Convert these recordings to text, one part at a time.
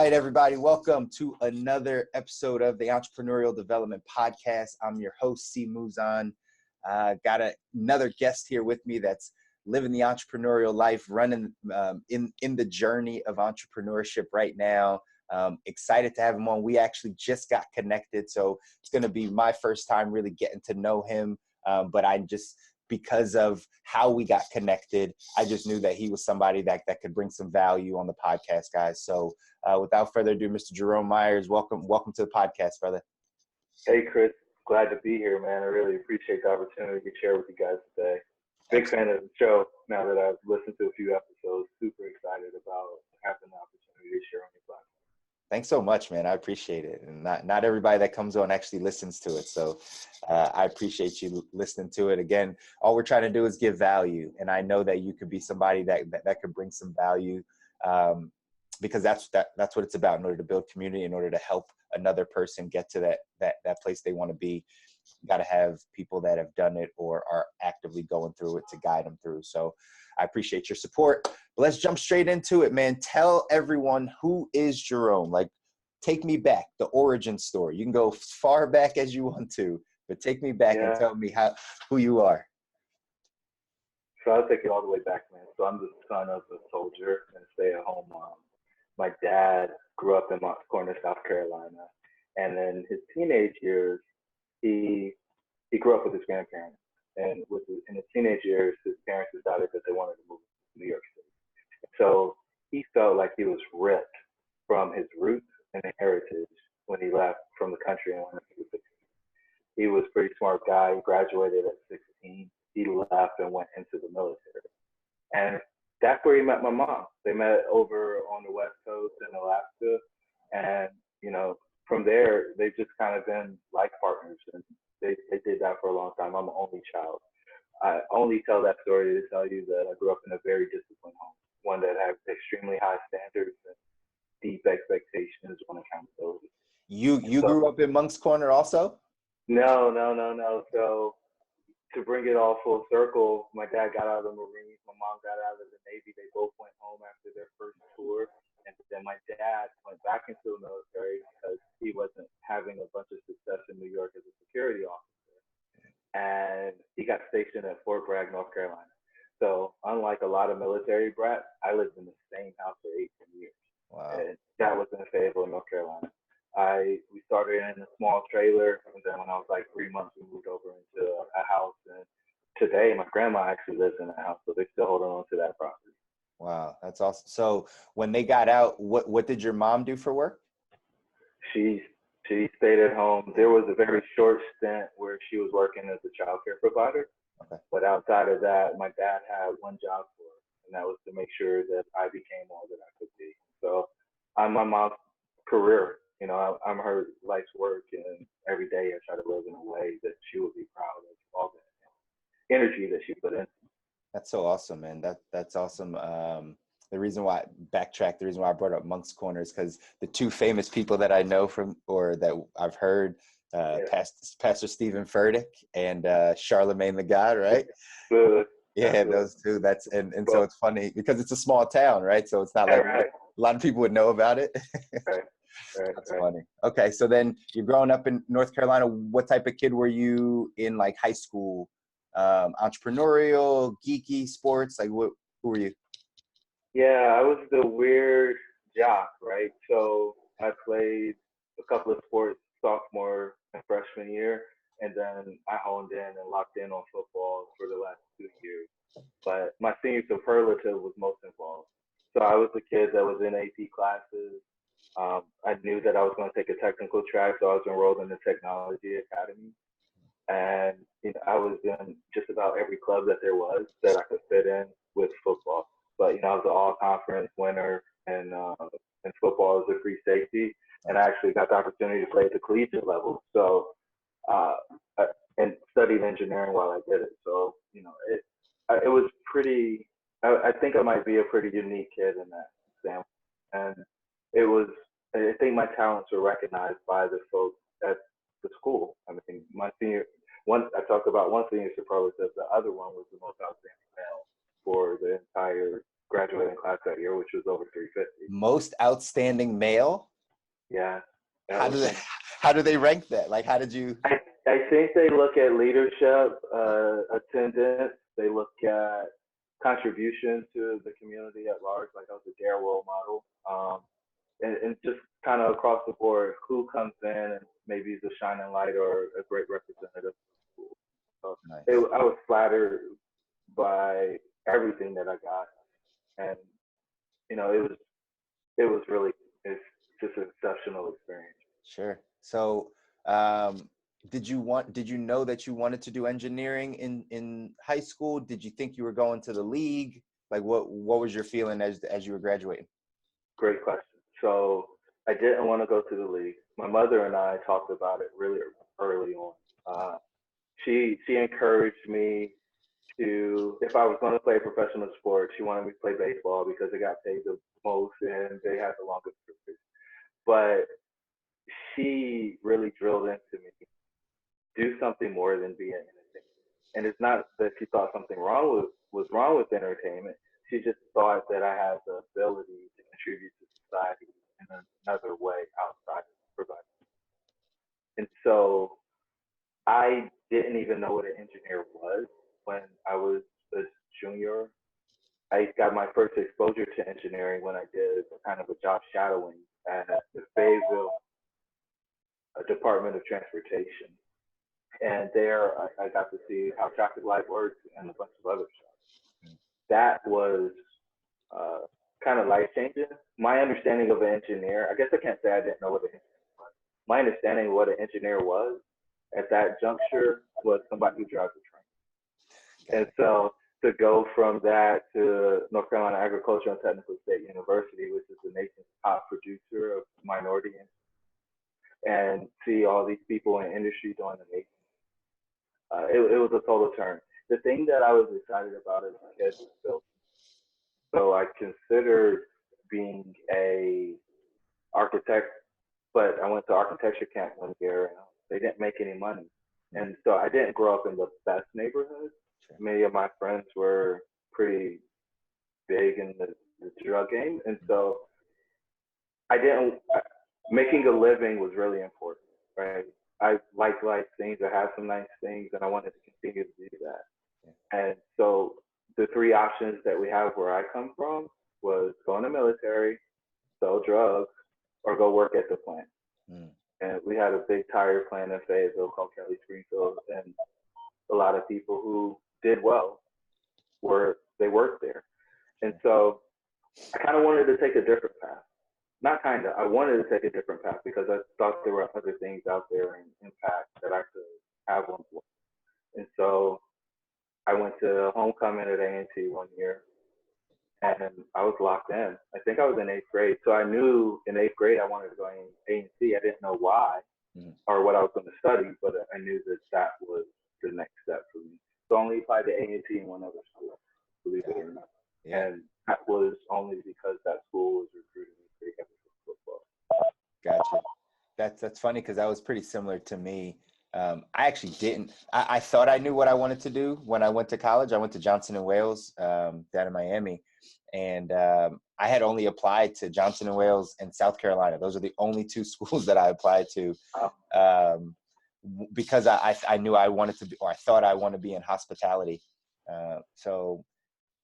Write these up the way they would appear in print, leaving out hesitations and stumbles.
right, everybody. Welcome to another episode of the Entrepreneurial Development Podcast. I'm your host, C. Muzan. Got another guest here with me that's living the entrepreneurial life, running in the journey of entrepreneurship right now. Excited to have him on. We actually just got connected, so it's going to be my first time really getting to know him. But because of how we got connected, I just knew that he was somebody that could bring some value on the podcast, guys. So without further ado, Mr. Jerome Myers, welcome to the podcast, brother. Hey, Chris. Glad to be here, man. I really appreciate the opportunity to share with you guys today. Big fan of the show now that I've listened to a few episodes. Super excited about having the opportunity to share on your platform. Thanks so much, man. I appreciate it. And not everybody that comes on actually listens to it. So I appreciate you listening to it. Again, all we're trying to do is give value. And I know that you could be somebody that could bring some value because that's what it's about. In order to build community, in order to help another person get to that place they want to be, you got to have people that have done it or are actively going through it to guide them through. So I appreciate your support. But let's jump straight into it, man. Tell everyone, who is Jerome? Like, take me back, the origin story. You can go as far back as you want to, but take me back and tell me who you are. So I'll take it all the way back, man. So I'm the son of a soldier and a stay-at-home mom. My dad grew up in Moncks Corner, South Carolina. And then his teenage years, he grew up with his grandparents. And in his teenage years, his parents decided that they wanted to move to New York City. So he felt like he was ripped from his roots and heritage when he left from the country and went to the city. He was a pretty smart guy. He graduated at 16. He left and went into the military. And that's where he met my mom. They met over on the West Coast in Alaska. And, from there, they've just kind of been life partners. And they did that for a long time. I'm an only child. I only tell that story to tell you that I grew up in a very disciplined home, one that had extremely high standards and deep expectations on accountability. You grew up in Moncks Corner also? No. So to bring it all full circle, my dad got out of the Marines, my mom got out of the Navy. They both went home after their first tour. And then my dad went back into the military because he wasn't having a bunch of success in New York as a security officer. And he got stationed at Fort Bragg, North Carolina. So unlike a lot of military brats, I lived in the same house for 18 years. Wow. And that was in Fayetteville, North Carolina. We started in a small trailer, and then when I was like 3 months, we moved over into a house. And today, my grandma actually lives in the house, so they're still holding on to that property. Wow, that's awesome. So when they got out, what did your mom do for work? She stayed at home. There was a very short stint where she was working as a child care provider. Okay. But outside of that, my dad had one job for her, and that was to make sure that I became all that I could be. So I'm my mom's career. I'm her life's work, and every day I try to live in a way that she would be proud of all the energy that she put in. That's so awesome, man. That's awesome. The reason why I brought up Moncks Corner is because the two famous people that I know or that I've heard, Pastor Stephen Furtick and Charlemagne the God, right? Yeah, those two. So it's funny because it's a small town, right? So it's not like a lot of people would know about it. That's funny. Okay, so then you're growing up in North Carolina. What type of kid were you in, like, high school? Entrepreneurial, geeky, sports? Like, who were you? Yeah, I was the weird jock, right? So I played a couple of sports sophomore and freshman year, and then I honed in and locked in on football for the last 2 years. But my senior superlative was most involved. So I was the kid that was in AP classes. I knew that I was going to take a technical track, so I was enrolled in the Technology Academy. And I was in just about every club that there was that I could fit in with football. But I was an all-conference winner in football as a free safety, and I actually got the opportunity to play at the collegiate level. So and studied engineering while I did it. So it was pretty. I think I might be a pretty unique kid in that example, and it was. I think my talents were recognized by the folks at the school. I mean, I talked about one senior superlative. The other one was the most outstanding male for the entire graduating class that year, which was over 350. Most outstanding male. Yeah. That How do was they how do they rank that? Like, how did you? I think they look at leadership, attendance. They look at contribution to the community at large. Like I was a dare role model, and just kind of across the board, who comes in and maybe is a shining light or a great representative. So Nice. I was flattered by everything that I got, and it was really it's just an exceptional experience. Sure. So, did you know that you wanted to do engineering in high school? Did you think you were going to the league? Like, what was your feeling as you were graduating? Great question. So I didn't want to go to the league. My mother and I talked about it really early on. She encouraged me to, if I was going to play a professional sport, she wanted me to play baseball because it got paid the most and they had the longest careers. But she really drilled into me, do something more than be an entertainer. And it's not that she thought something was wrong with entertainment. She just thought that I had the ability to contribute to society in another way outside of providing. And so I didn't even know what an engineer was when I was a junior. I got my first exposure to engineering when I did kind of a job shadowing at the Fayetteville Department of Transportation. And there I got to see how traffic light works and a bunch of other stuff. That was kind of life changing. My understanding of an engineer, I guess I can't say I didn't know what an engineer was. My understanding of what an engineer was at that juncture was somebody who drives a train. And so to go from that to North Carolina Agricultural and Technical State University, which is the nation's top producer of minority and see all these people in industry doing amazing. It was a total turn. The thing that I was excited about is my kids was built. So I considered being a architect, but I went to architecture camp one year and they didn't make any money. And so I didn't grow up in the best neighborhood. Many of my friends were pretty big in the drug game. And so making a living was really important, right? I like things, I have some nice things, and I wanted to continue to do that. And so the three options that we have where I come from was go in the military, sell drugs, or go work at the plant. And we had a big tire plant in Fayetteville called Kelly Springfield, and a lot of people who did well they worked there. And so I kind of wanted to take a different path. Not kind of, I wanted to take a different path because I thought there were other things out there and impact that I could have on. And so I went to homecoming at A&T one year and I was locked in. I think I was in 8th grade. So I knew in 8th grade I wanted to go in A&T. I didn't know why or what I was going to study, but I knew that was the next step for me. So I only applied to A&T and one other school, believe it or not. Yeah. And that was only because that school was recruiting me for football. Gotcha. That's funny because that was pretty similar to me. I actually didn't. I thought I knew what I wanted to do when I went to college. I went to Johnson & Wales down in Miami. And I had only applied to Johnson & Wales and South Carolina. Those are the only two schools that I applied to because I knew I wanted to be, or I thought I wanted to be in hospitality. So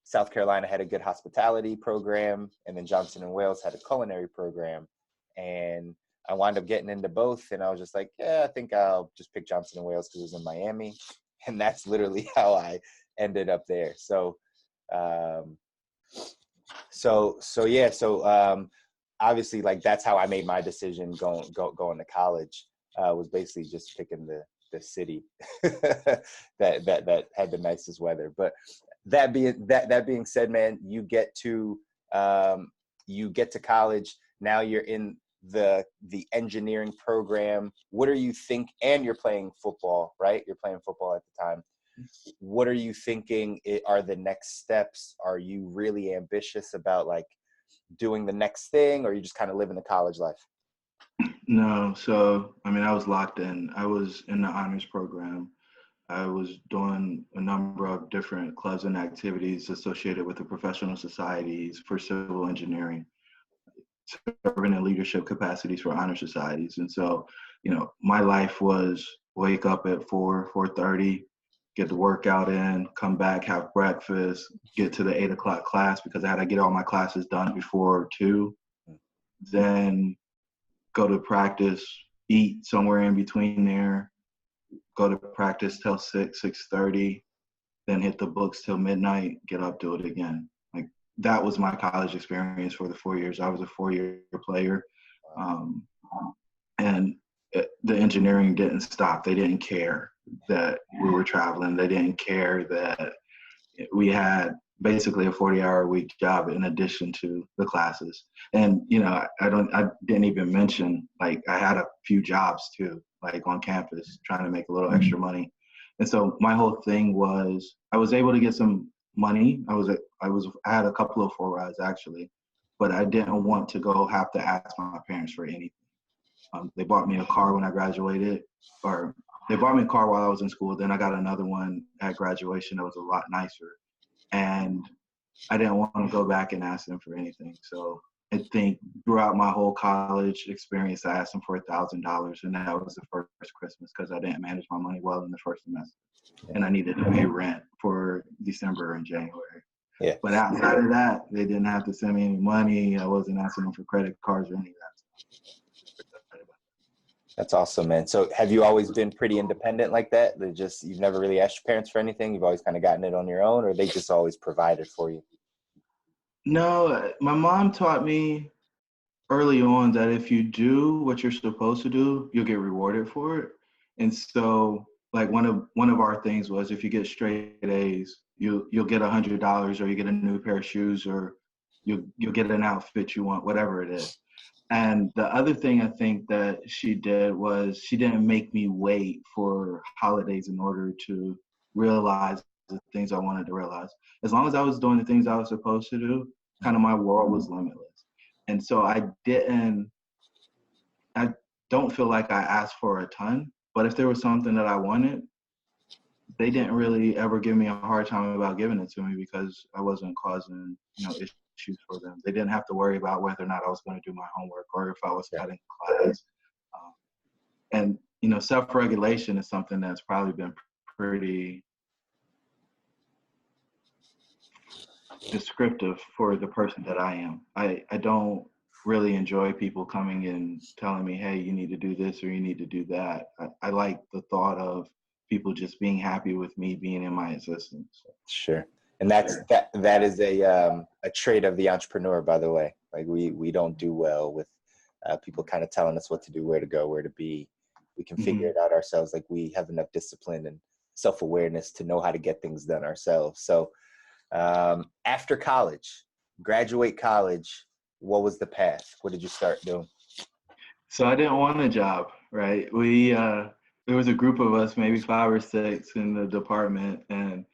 South Carolina had a good hospitality program, and then Johnson & Wales had a culinary program. And I wound up getting into both, and I was just like, yeah, I think I'll just pick Johnson & Wales because it was in Miami. And that's literally how I ended up there. So obviously, like, that's how I made my decision going to college, was basically just picking the city that had the nicest weather. But that being said, man, you get to college. Now you're in the engineering program. What are you think? And you're playing football, right? You're playing football at the time. What are you thinking are the next steps? Are you really ambitious about like doing the next thing, or are you just kind of living the college life? No. So, I mean, I was locked in. I was in the honors program. I was doing a number of different clubs and activities associated with the professional societies for civil engineering, serving in leadership capacities for honor societies. And so, my life was wake up at 4:30, get the workout in, come back, have breakfast, get to the 8 o'clock class because I had to get all my classes done before 2, then go to practice, eat somewhere in between there, go to practice till 6:30, then hit the books till midnight, get up, do it again. Like that was my college experience for the 4 years. I was a 4-year player. Um, and the engineering didn't stop. They didn't care that we were traveling. They didn't care that we had basically a 40-hour-a-week job in addition to the classes. And I didn't even mention, like, I had a few jobs too, like on campus, trying to make a little extra money. And so my whole thing was I was able to get some money. I had a couple of 4 rides actually, but I didn't want to have to ask my parents for anything. They bought me a car when I graduated, or they bought me a car while I was in school. Then I got another one at graduation that was a lot nicer. And I didn't want to go back and ask them for anything. So I think throughout my whole college experience, I asked them for $1,000, and that was the first Christmas because I didn't manage my money well in the first semester, and I needed to pay rent for December and January. Yeah. But outside of that, they didn't have to send me any money. I wasn't asking them for credit cards or any of that. That's awesome, man. So have you always been pretty independent like that? You've never really asked your parents for anything? You've always kind of gotten it on your own, or they just always provided for you? No, my mom taught me early on that if you do what you're supposed to do, you'll get rewarded for it. And so, like one of our things was if you get straight A's, you'll get $100, or you get a new pair of shoes, or you'll get an outfit you want, whatever it is. And the other thing I think that she did was she didn't make me wait for holidays in order to realize the things I wanted to realize. As long as I was doing the things I was supposed to do, kind of my world was limitless. And so I don't feel like I asked for a ton, but if there was something that I wanted, they didn't really ever give me a hard time about giving it to me because I wasn't causing, issues for them. They didn't have to worry about whether or not I was going to do my homework or if I was cutting class. And self-regulation is something that's probably been pretty descriptive for the person that I am. I don't really enjoy people coming and telling me, hey, you need to do this or you need to do that. I like the thought of people just being happy with me being in my existence. Sure. And that is a trait of the entrepreneur, by the way. Like we don't do well with people kind of telling us what to do, where to go, where to be. We can figure it out ourselves. Like we have enough discipline and self-awareness to know how to get things done ourselves. So after college, graduate college, what was the path? What did you start doing? So I didn't want a job, right? There was a group of us, maybe 5 or 6 in the department, and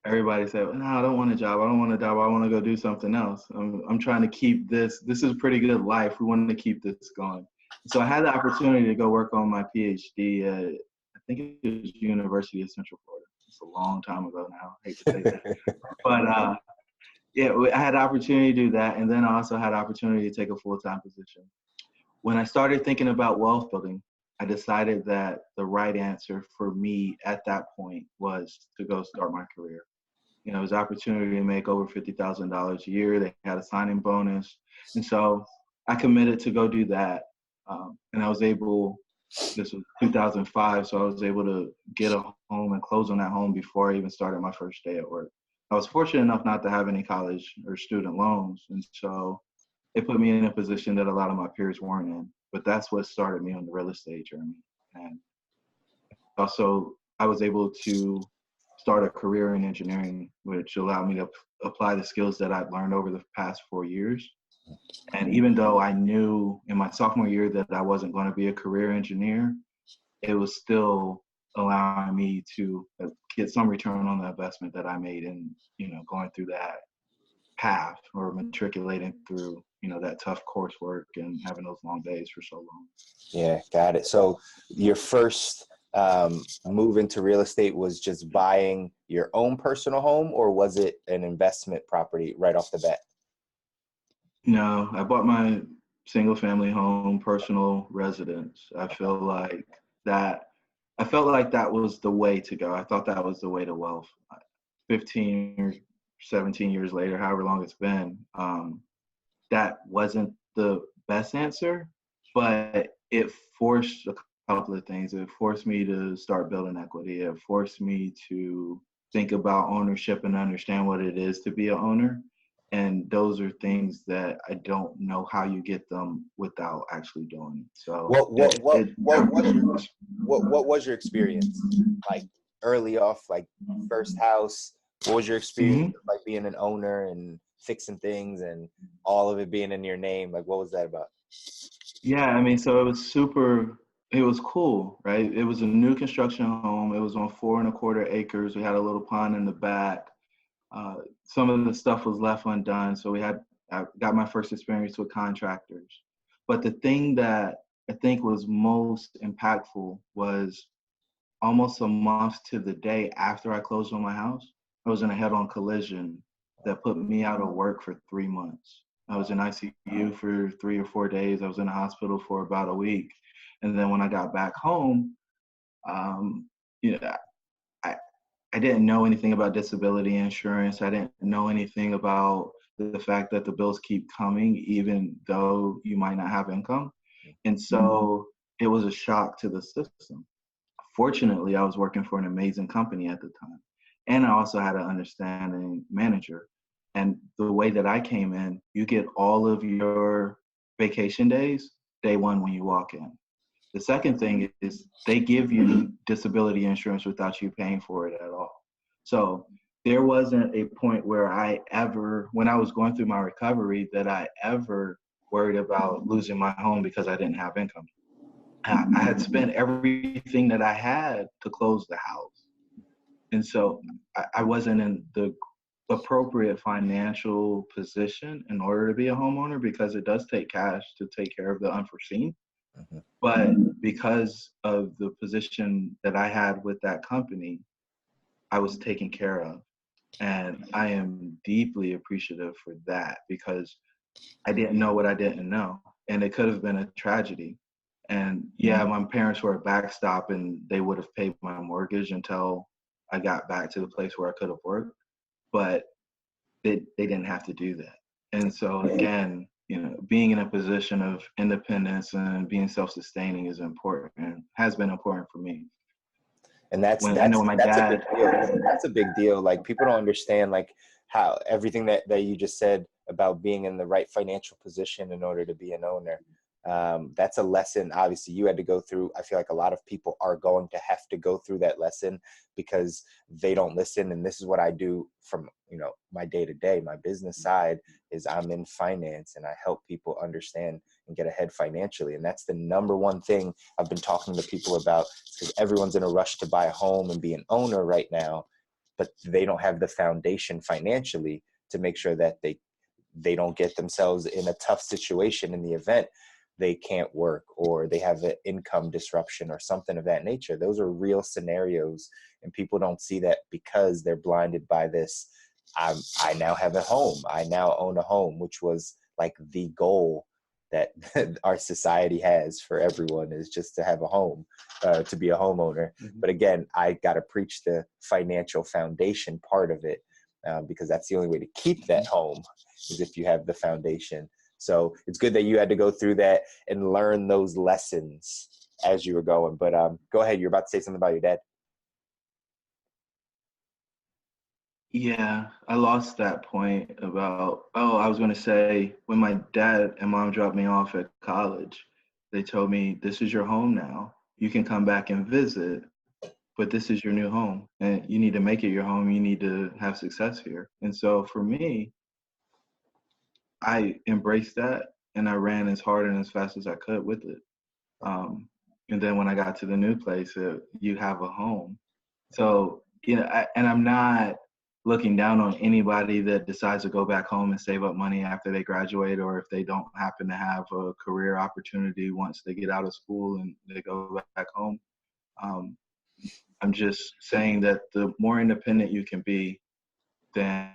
everybody said, well, no, I don't want a job. I don't want a job. I want to go do something else. I'm trying to keep this. This is a pretty good life. We wanted to keep this going. So I had the opportunity to go work on my PhD at, I think it was University of Central Florida. It's a long time ago now. I hate to say that. But yeah, I had the opportunity to do that. And then I also had the opportunity to take a full-time position. When I started thinking about wealth building, I decided that the right answer for me at that point was to go start my career. It was an opportunity to make over $50,000 a year. They had a signing bonus. And so I committed to go do that. And I was able, this was 2005, so I was able to get a home and close on that home before I even started my first day at work. I was fortunate enough not to have any college or student loans. And so it put me in a position that a lot of my peers weren't in. But that's what started me on the real estate journey. And also, I was able to start a career in engineering, which allowed me to apply the skills that I'd learned over the past 4 years. And even though I knew in my sophomore year that I wasn't going to be a career engineer, it was still allowing me to get some return on the investment that I made in, going through that path or matriculating through, that tough coursework and having those long days for so long. Yeah, got it. So your first move into real estate was just buying your own personal home, or was it an investment property right off the bat? No, I bought my single family home, personal residence. I felt like that was the way to go. I thought that was the way to wealth. 15 or 17 years later, however long it's been, that wasn't the best answer, but it forced a couple of things. It forced me to start building equity. It forced me to think about ownership and understand what it is to be an owner. And those are things that I don't know how you get them without actually doing it. So what was your experience like early off, like first house? What was your experience Mhm. like being an owner and fixing things and all of it being in your name? Like, what was that about? Yeah, I mean, so it was cool, right? It was a new construction home. It was on 4.25 acres. We had a little pond in the back. Some of the stuff was left undone. So I got my first experience with contractors. But the thing that I think was most impactful was almost a month to the day after I closed on my house, I was in a head-on collision that put me out of work for 3 months. I was in ICU for 3 or 4 days. I was in the hospital for about a week. And then when I got back home, um, you know, I, I didn't know anything about disability insurance. I didn't know anything about the fact that the bills keep coming, even though you might not have income. And so it was a shock to the system. Fortunately, I was working for an amazing company at the time. And I also had an understanding manager. And the way that I came in, you get all of your vacation days day one when you walk in. The second thing is they give you disability insurance without you paying for it at all. So there wasn't a point where when I was going through my recovery, that I ever worried about losing my home because I didn't have income. I had spent everything that I had to close the house. And so I wasn't in the appropriate financial position in order to be a homeowner, because it does take cash to take care of the unforeseen. Mhm. But because of the position that I had with that company, I was taken care of. And I am deeply appreciative for that, because I didn't know what I didn't know. And it could have been a tragedy. And yeah, my parents were a backstop and they would have paid my mortgage until I got back to the place where I could have worked. But they didn't have to do that. And so again, being in a position of independence and being self-sustaining is important, has been important for me. And that's When I know my that's a dad, big deal. That's a big deal. Like, people don't understand like how everything that you just said about being in the right financial position in order to be an owner. That's a lesson obviously you had to go through. I feel like a lot of people are going to have to go through that lesson because they don't listen. And this is what I do from my day to day. My business side is I'm in finance and I help people understand and get ahead financially. And that's the number one thing I've been talking to people about, because everyone's in a rush to buy a home and be an owner right now, but they don't have the foundation financially to make sure that they don't get themselves in a tough situation in the event they can't work or they have an income disruption or something of that nature. Those are real scenarios, and people don't see that because they're blinded by this. I now have a home. I now own a home, which was like the goal that our society has for everyone, is just to have a home, to be a homeowner. Mhm. But again, I got to preach the financial foundation part of it, because that's the only way to keep that home, is if you have the foundation. So it's good that you had to go through that and learn those lessons as you were going. But go ahead. You're about to say something about your dad. yeah, I lost that point about, I was going to say, when my dad and mom dropped me off at college, they told me, this is your home now. You can come back and visit, but this is your new home and you need to make it your home. You need to have success here. And so for me, I embraced that and I ran as hard and as fast as I could with it. And then when I got to the new place, you have a home. So, and I'm not looking down on anybody that decides to go back home and save up money after they graduate, or if they don't happen to have a career opportunity once they get out of school and they go back home. Um, I'm just saying that the more independent you can be, then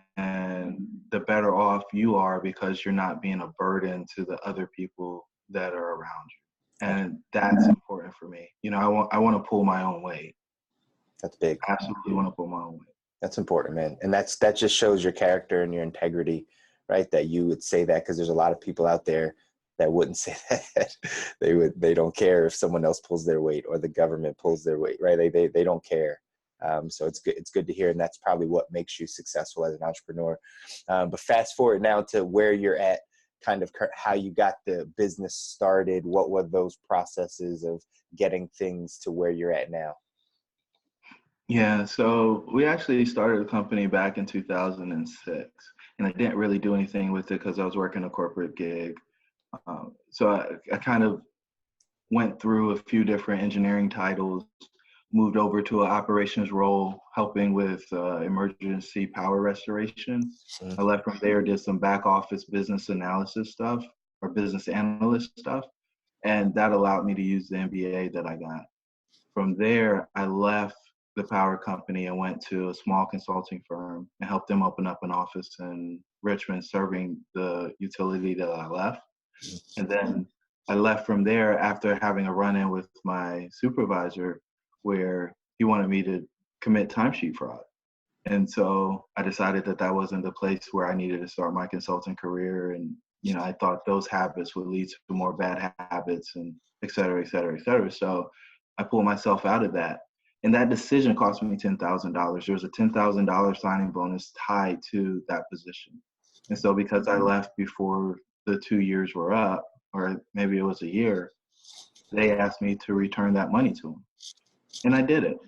the better off you are, because you're not being a burden to the other people that are around you. And that's important for me. You know, I want to pull my own weight. That's big. I absolutely want to pull my own weight. That's important, man. And that just shows your character and your integrity, right? That you would say that, because there's a lot of people out there that wouldn't say that. They don't care if someone else pulls their weight or the government pulls their weight, right? They don't care. So it's good to hear. And that's probably what makes you successful as an entrepreneur. But fast forward now to where you're at, kind of how you got the business started. What were those processes of getting things to where you're at now? Yeah, so we actually started a company back in 2006, and I didn't really do anything with it because I was working a corporate gig. So I kind of went through a few different engineering titles, moved over to an operations role, helping with emergency power restoration. I left from there, did some back office business analysis stuff, or business analyst stuff, and that allowed me to use the MBA that I got. From there, I left the power company and went to a small consulting firm and helped them open up an office in Richmond, serving the utility that I left. And then I left from there after having a run-in with my supervisor, where he wanted me to commit timesheet fraud. And so I decided that that wasn't the place where I needed to start my consulting career. And, you know, I thought those habits would lead to more bad habits, and et cetera, et cetera, et cetera. So I pulled myself out of that. And that decision cost me $10,000. There was a $10,000 signing bonus tied to that position. And so because I left before the 2 years were up, or maybe it was a year, they asked me to return that money to them. And I did it.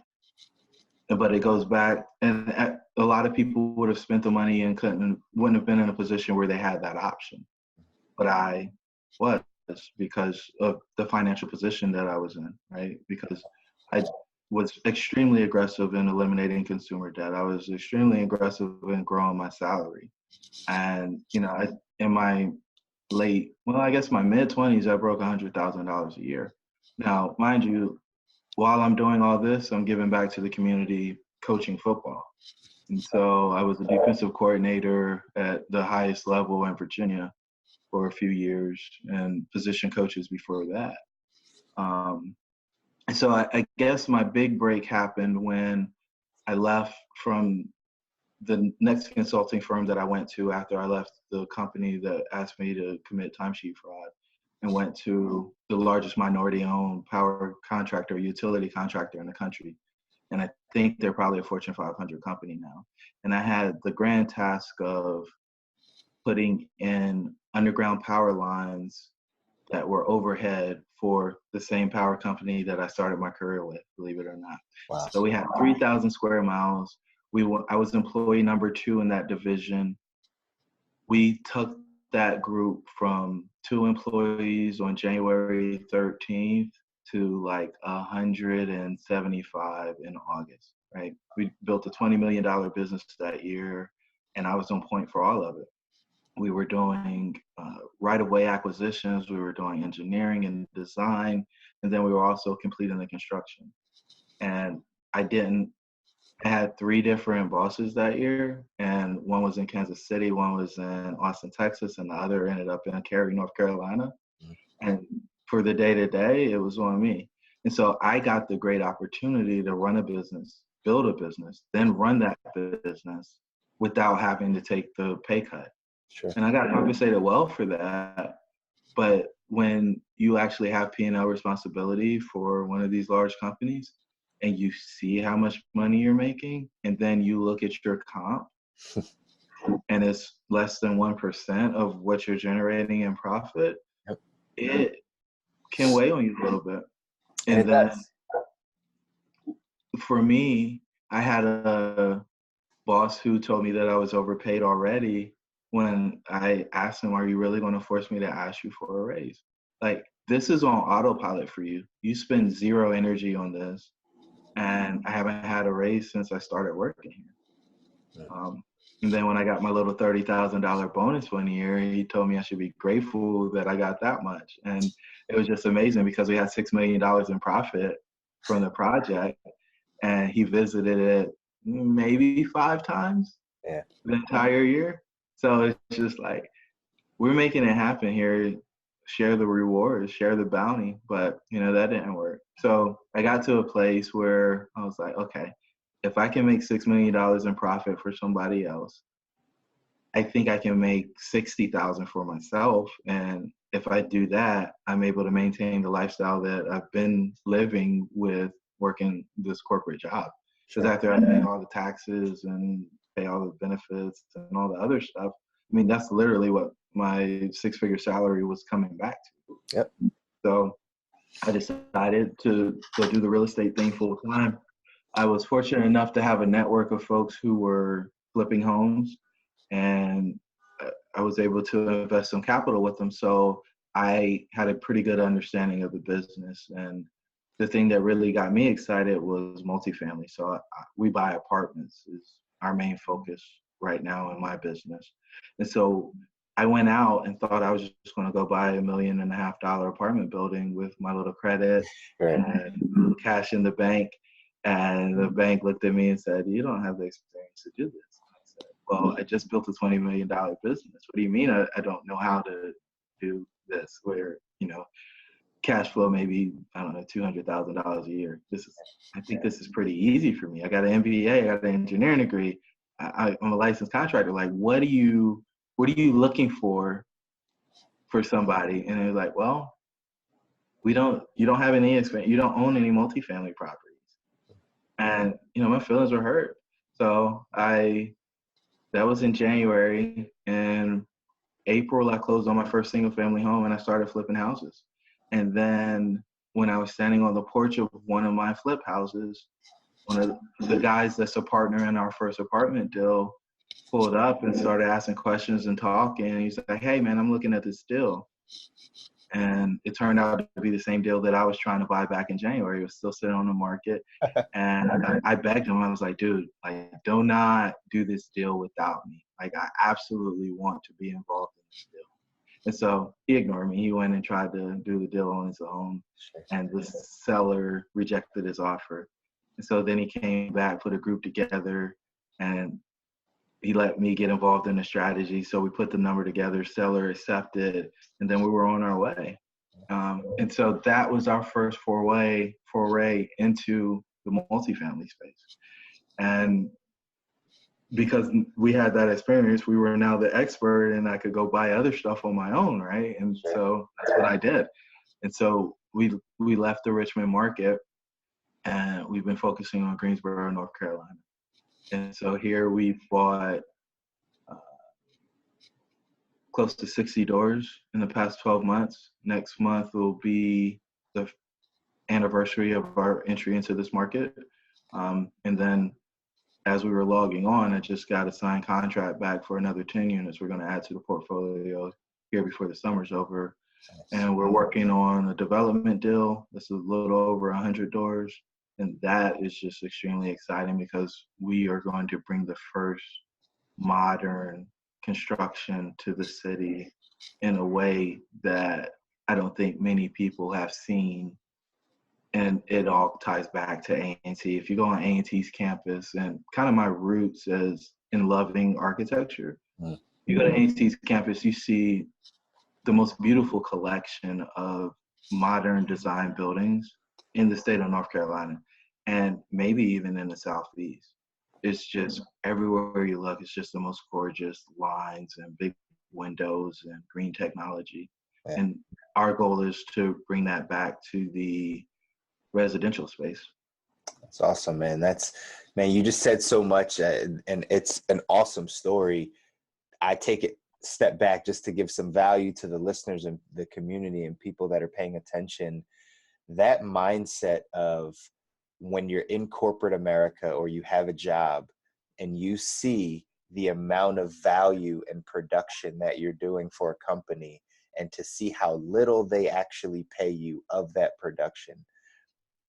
But it goes back, and a lot of people would have spent the money and wouldn't have been in a position where they had that option. But I was, because of the financial position that I was in, right? Because I was extremely aggressive in eliminating consumer debt. I was extremely aggressive in growing my salary. And, you know, in my I guess my mid-20s, I broke $100,000 a year. Now, mind you, while I'm doing all this, I'm giving back to the community coaching football. And so I was a defensive coordinator at the highest level in Virginia for a few years, and position coaches before that. And so I guess my big break happened when I left from the next consulting firm that I went to after I left the company that asked me to commit timesheet fraud, and went to the largest minority-owned power contractor, utility contractor in the country. And I think they're probably a Fortune 500 company now. And I had the grand task of putting in underground power lines that were overhead for the same power company that I started my career with, believe it or not. Wow. So we had 3,000 square miles. I was employee number 2 in that division. We took that group from 2 employees on January 13th to like 175 in August, right? We built a $20 million business that year, and I was on point for all of it. We were doing right-of-way acquisitions, we were doing engineering and design, and then we were also completing the construction. And I had 3 different bosses that year, and one was in Kansas City, one was in Austin, Texas, and the other ended up in Cary, North Carolina. And for the day-to-day, it was on me. And so I got the great opportunity to run a business, build a business, then run that business without having to take the pay cut. Sure. And I got compensated well for that. But when you actually have P&L responsibility for one of these large companies, and you see how much money you're making, and then you look at your comp, and it's less than 1% of what you're generating in profit, Yep. It can weigh on you a little bit. And then for me, I had a boss who told me that I was overpaid already when I asked him, "Are you really going to force me to ask you for a raise? Like, this is on autopilot for you. You spend 0 energy on this, and I haven't had a raise since I started working here." And then when I got my little $30,000 bonus one year, he told me I should be grateful that I got that much. And it was just amazing because we had $6 million in profit. from the project, and he visited it maybe 5 times the entire year. So it's just like, we're making it happen here. Share the rewards, share the bounty, but that didn't work. So I got to a place where I was like, okay, if I can make $6 million in profit for somebody else, I think I can make 60,000 for myself. And if I do that, I'm able to maintain the lifestyle that I've been living with working this corporate job. Because after I pay all the taxes and pay all the benefits and all the other stuff, I mean, that's literally what my 6-figure salary was coming back to. Yep. So I decided to go do the real estate thing full time. I was fortunate enough to have a network of folks who were flipping homes, and I was able to invest some capital with them. So I had a pretty good understanding of the business. And the thing that really got me excited was multifamily. So we buy apartments is our main focus right now in my business. And so I went out and thought I was just going to go buy $1.5 million apartment building with my little credit and a little cash in the bank. And the bank looked at me and said, "You don't have the experience to do this." I said, "Well, I just built a $20 million business. What do you mean I don't know how to do this where, cash flow maybe, I don't know, $200,000 a year? I think this is pretty easy for me. I got an MBA, I got an engineering degree. I'm a licensed contractor. Like, what are you looking for somebody?" And they're like, "Well, you don't have any experience. You don't own any multifamily properties." And, my feelings were hurt. So that was in January. And April, I closed on my first single family home and I started flipping houses. And then when I was standing on the porch of one of my flip houses, one of the guys that's a partner in our first apartment deal pulled up and started asking questions and talking. And he's like, "Hey man, I'm looking at this deal." And it turned out to be the same deal that I was trying to buy back in January. It was still sitting on the market. And I begged him. I was like, "Dude, like, do not do this deal without me. Like, I absolutely want to be involved in this deal." And so he ignored me. He went and tried to do the deal on his own. And the seller rejected his offer. And so then he came back, put a group together, and he let me get involved in the strategy. So we put the number together, seller accepted, and then we were on our way. And so that was our first foray into the multifamily space. And because we had that experience, we were now the expert, and I could go buy other stuff on my own, right? And so that's what I did. And so we left the Richmond market, and we've been focusing on Greensboro, North Carolina. And so here we bought close to 60 doors in the past 12 months. Next month will be the anniversary of our entry into this market. And then as we were logging on, I just got a signed contract back for another 10 units we're going to add to the portfolio here before the summer's over. And we're working on a development deal that's a little over 100 doors. And that is just extremely exciting because we are going to bring the first modern construction to the city in a way that I don't think many people have seen. And it all ties back to A&T. If you go on A&T's campus, and kind of my roots as in loving architecture, you go to A&T's campus, you see the most beautiful collection of modern design buildings in the state of North Carolina, and maybe even in the Southeast. It's just everywhere you look, it's just the most gorgeous lines and big windows and green technology. And our goal is to bring that back to the residential space. That's awesome, man. Man, you just said so much, and it's an awesome story. I take it step back just to give some value to the listeners and the community and people that are paying attention. That mindset of when you're in corporate America or you have a job and you see the amount of value and production that you're doing for a company, and to see how little they actually pay you of that production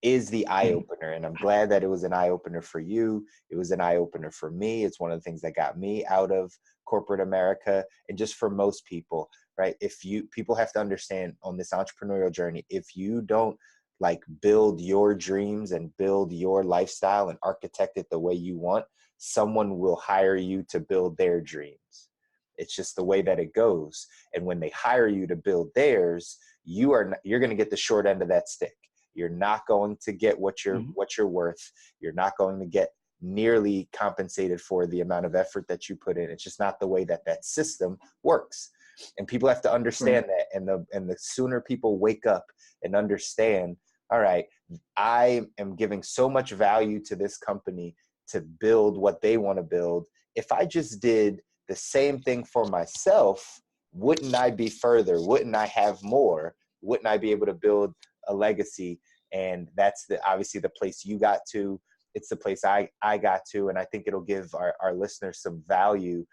is the eye opener. And I'm glad that it was an eye opener for you. It was an eye opener for me. It's one of the things that got me out of corporate America, and just for most people, right? People have to understand on this entrepreneurial journey, if you don't like build your dreams and build your lifestyle and architect it the way you want, someone will hire you to build their dreams. It's just the way that it goes. And when they hire you to build theirs, you're going to get the short end of that stick. You're not going to get what you're worth. You're not going to get nearly compensated for the amount of effort that you put in. It's just not the way that that system works. And people have to understand that. And the sooner people wake up and understand, all right, I am giving so much value to this company to build what they want to build. If I just did the same thing for myself, wouldn't I be further? Wouldn't I have more? Wouldn't I be able to build a legacy? And that's obviously the place you got to. It's the place I got to. And I think it'll give our listeners some value,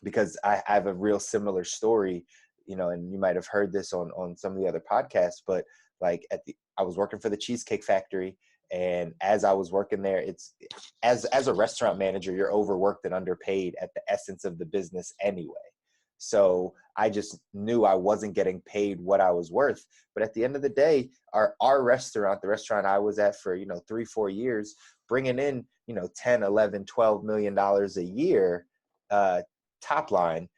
because I have a real similar story, and you might have heard this on some of the other podcasts, but like I was working for the Cheesecake Factory. And as I was working there, it's as a restaurant manager, you're overworked and underpaid at the essence of the business anyway. So I just knew I wasn't getting paid what I was worth. But at the end of the day, our restaurant, the restaurant I was at for, 3-4 years, bringing in, 10, 11, $12 million a year, top line.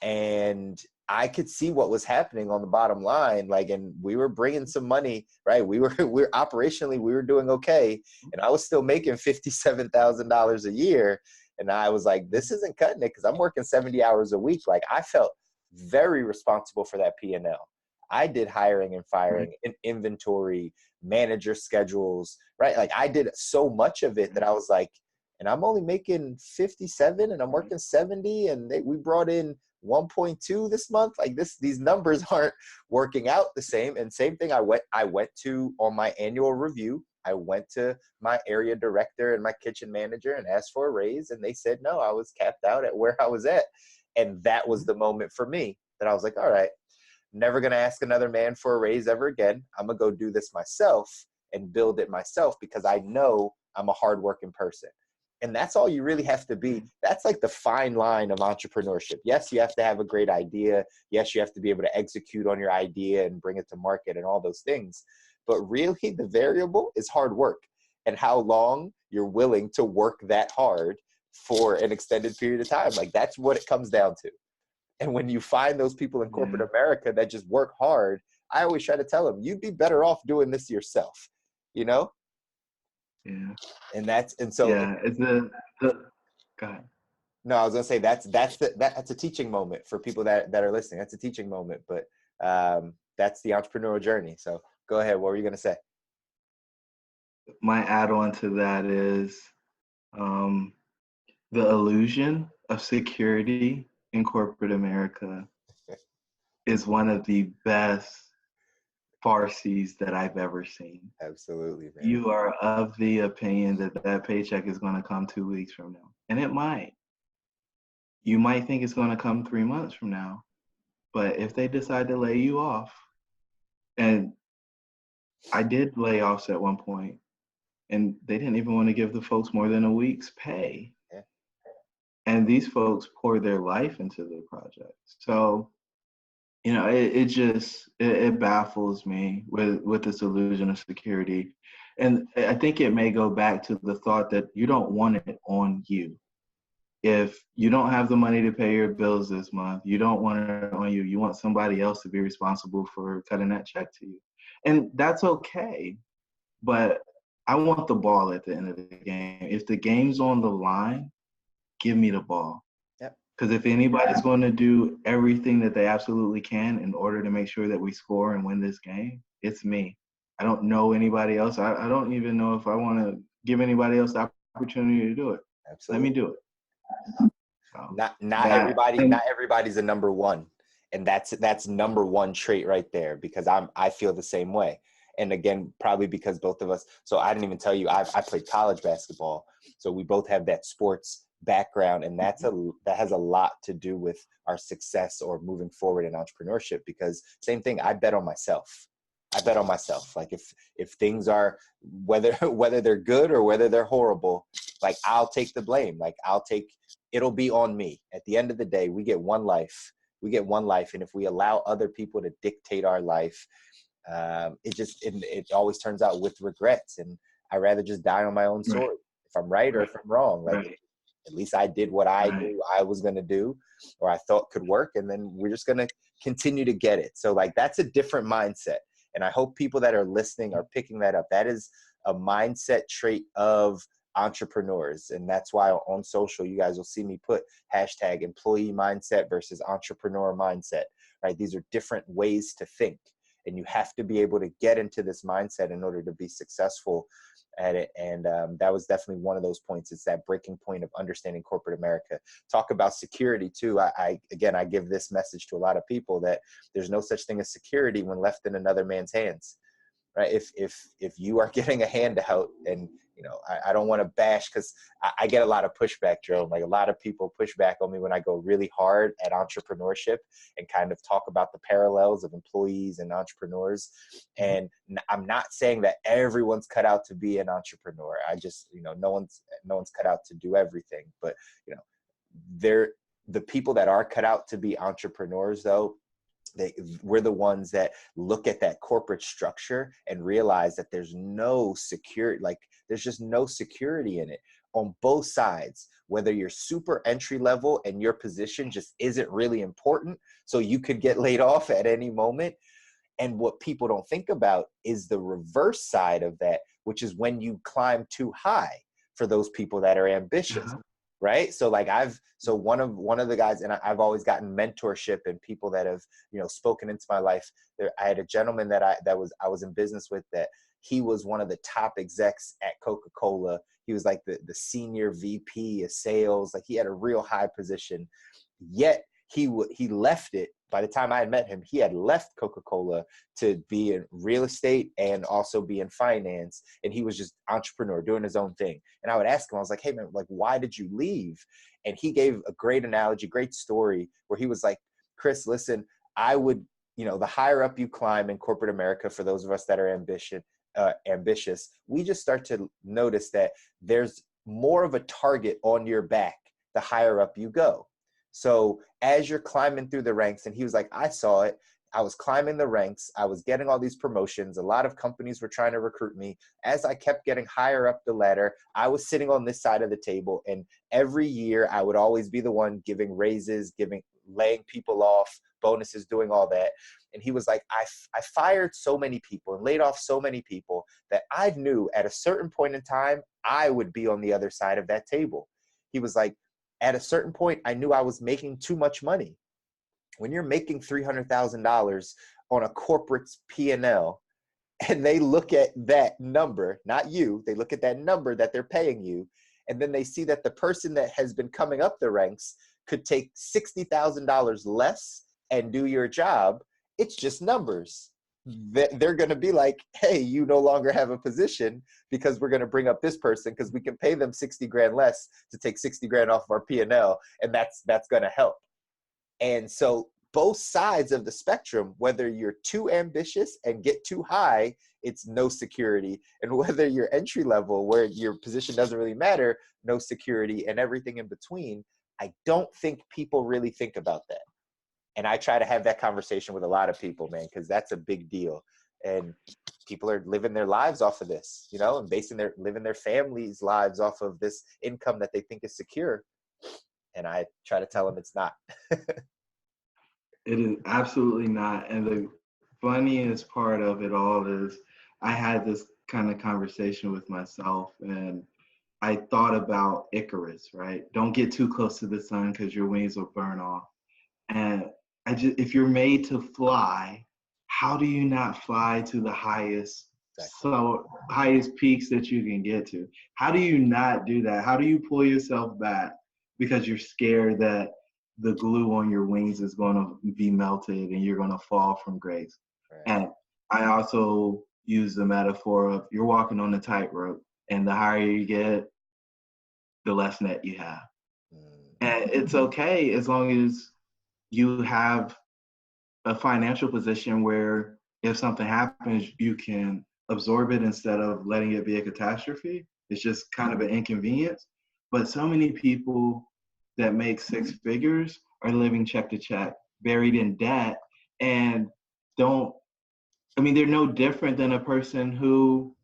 And I could see what was happening on the bottom line. Like, and we were bringing some money, right? We're operationally, we were doing okay. And I was still making $57,000 a year. And I was like, this isn't cutting it, because I'm working 70 hours a week. Like, I felt very responsible for that P&L. I did hiring and firing, and inventory, manager schedules, right? Like, I did so much of it that I was like, and I'm only making 57 and I'm working 70, and we brought in 1.2 this month. Like, these numbers aren't working out the same. And same thing, I went to, on my annual review, I went to my area director and my kitchen manager and asked for a raise, and they said no, I was capped out at where I was at. And that was the moment for me that I was like, all right, never going to ask another man for a raise ever again. I'm going to go do this myself and build it myself, because I know I'm a hardworking person. And that's all you really have to be. That's like the fine line of entrepreneurship. Yes, you have to have a great idea. Yes, you have to be able to execute on your idea and bring it to market and all those things. But really, the variable is hard work and how long you're willing to work that hard for an extended period of time. Like, that's what it comes down to. And when you find those people in corporate America that just work hard, I always try to tell them, you'd be better off doing this yourself, Yeah. And so it's the go ahead. No, I was gonna say that's a teaching moment for people that are listening. That's a teaching moment, but that's the entrepreneurial journey. So go ahead. What were you gonna say? My add-on to that is the illusion of security in corporate America is one of the best farces that I've ever seen. Absolutely, man. You are of the opinion that paycheck is going to come 2 weeks from now, and it might. You might think it's going to come 3 months from now, but if they decide to lay you off, and I did layoffs at one point, and they didn't even want to give the folks more than a week's pay. Yeah. And these folks pour their life into the project. So, it baffles me with this illusion of security. And I think it may go back to the thought that you don't want it on you. If you don't have the money to pay your bills this month, you don't want it on you. You want somebody else to be responsible for cutting that check to you. And that's okay. But I want the ball at the end of the game. If the game's on the line, give me the ball. Because if anybody's going to do everything that they absolutely can in order to make sure that we score and win this game, it's me. I don't know anybody else. I don't even know if I want to give anybody else the opportunity to do it. Absolutely. Let me do it. So not everybody's a number one. And that's number one trait right there, because I feel the same way. And again, probably because both of us, so I didn't even tell you, I played college basketball. So we both have that sports background, and that has a lot to do with our success or moving forward in entrepreneurship, because same thing, I bet on myself. Like if things are, whether they're good or whether they're horrible, like I'll take the blame. Like it'll be on me. At the end of the day, we get one life. And if we allow other people to dictate our life, it always turns out with regrets. And I'd rather just die on my own Right. sword, if I'm right or if I'm wrong. Like, Right. at least I did what I Right. knew I was going to do, or I thought could work. And then we're just going to continue to get it. So like, that's a different mindset. And I hope people that are listening are picking that up. That is a mindset trait of entrepreneurs. And that's why on social, you guys will see me put hashtag employee mindset versus entrepreneur mindset, right? These are different ways to think. And you have to be able to get into this mindset in order to be successful at it. And that was definitely one of those points. It's that breaking point of understanding corporate America. Talk about security too. I give this message to a lot of people that there's no such thing as security when left in another man's hands. Right? If you are getting a handout, and I don't want to bash, because I get a lot of pushback, Jerome. Like, a lot of people push back on me when I go really hard at entrepreneurship and kind of talk about the parallels of employees and entrepreneurs. And I'm not saying that everyone's cut out to be an entrepreneur. I just, no one's cut out to do everything. But the people that are cut out to be entrepreneurs, though, we're the ones that look at that corporate structure and realize that there's no security, there's just no security in it on both sides, whether you're super entry level and your position just isn't really important, so you could get laid off at any moment. And what people don't think about is the reverse side of that, which is when you climb too high for those people that are ambitious. Right. So like one of the guys, and I've always gotten mentorship and people that have, spoken into my life. I had a gentleman that I was in business with, that he was one of the top execs at Coca-Cola. He was like the senior VP of sales. Like, he had a real high position, yet he left it. By the time I had met him, he had left Coca-Cola to be in real estate and also be in finance. And he was just entrepreneur doing his own thing. And I would ask him, I was like, hey man, like, why did you leave? And he gave a great analogy, great story, where he was like, Chris, listen, I would, the higher up you climb in corporate America, for those of us that are ambitious, we just start to notice that there's more of a target on your back the higher up you go. So as you're climbing through the ranks, and he was like, I saw it. I was climbing the ranks. I was getting all these promotions. A lot of companies were trying to recruit me. As I kept getting higher up the ladder, I was sitting on this side of the table. And every year I would always be the one giving raises, laying people off, bonuses, doing all that. And he was like, I fired so many people and laid off so many people that I knew at a certain point in time, I would be on the other side of that table. He was like, at a certain point, I knew I was making too much money. When you're making $300,000 on a corporate's P&L, and they look at that number, not you, they look at that number that they're paying you, and then they see that the person that has been coming up the ranks could take $60,000 less and do your job, it's just numbers. They're going to be like, hey, you no longer have a position, because we're going to bring up this person because we can pay them 60 grand less to take 60 grand off of our P&L. And that's going to help. And so both sides of the spectrum, whether you're too ambitious and get too high, it's no security. And whether you're entry level, where your position doesn't really matter, no security, and everything in between, I don't think people really think about that. And I try to have that conversation with a lot of people, man, because that's a big deal. And people are living their lives off of this, and living their families' lives off of this income that they think is secure. And I try to tell them it's not. It is absolutely not. And the funniest part of it all is I had this kind of conversation with myself, and I thought about Icarus, right? Don't get too close to the sun because your wings will burn off. And if you're made to fly, how do you not fly to the highest peaks that you can get to? How do you not do that? How do you pull yourself back because you're scared that the glue on your wings is going to be melted and you're going to fall from grace? Right. And I also use the metaphor of you're walking on a tightrope, and the higher you get, the less net you have. And it's okay as long as you have a financial position where if something happens, you can absorb it instead of letting it be a catastrophe. It's just kind of an inconvenience. But so many people that make six figures are living check to check, buried in debt, and don't I mean, they're no different than a person who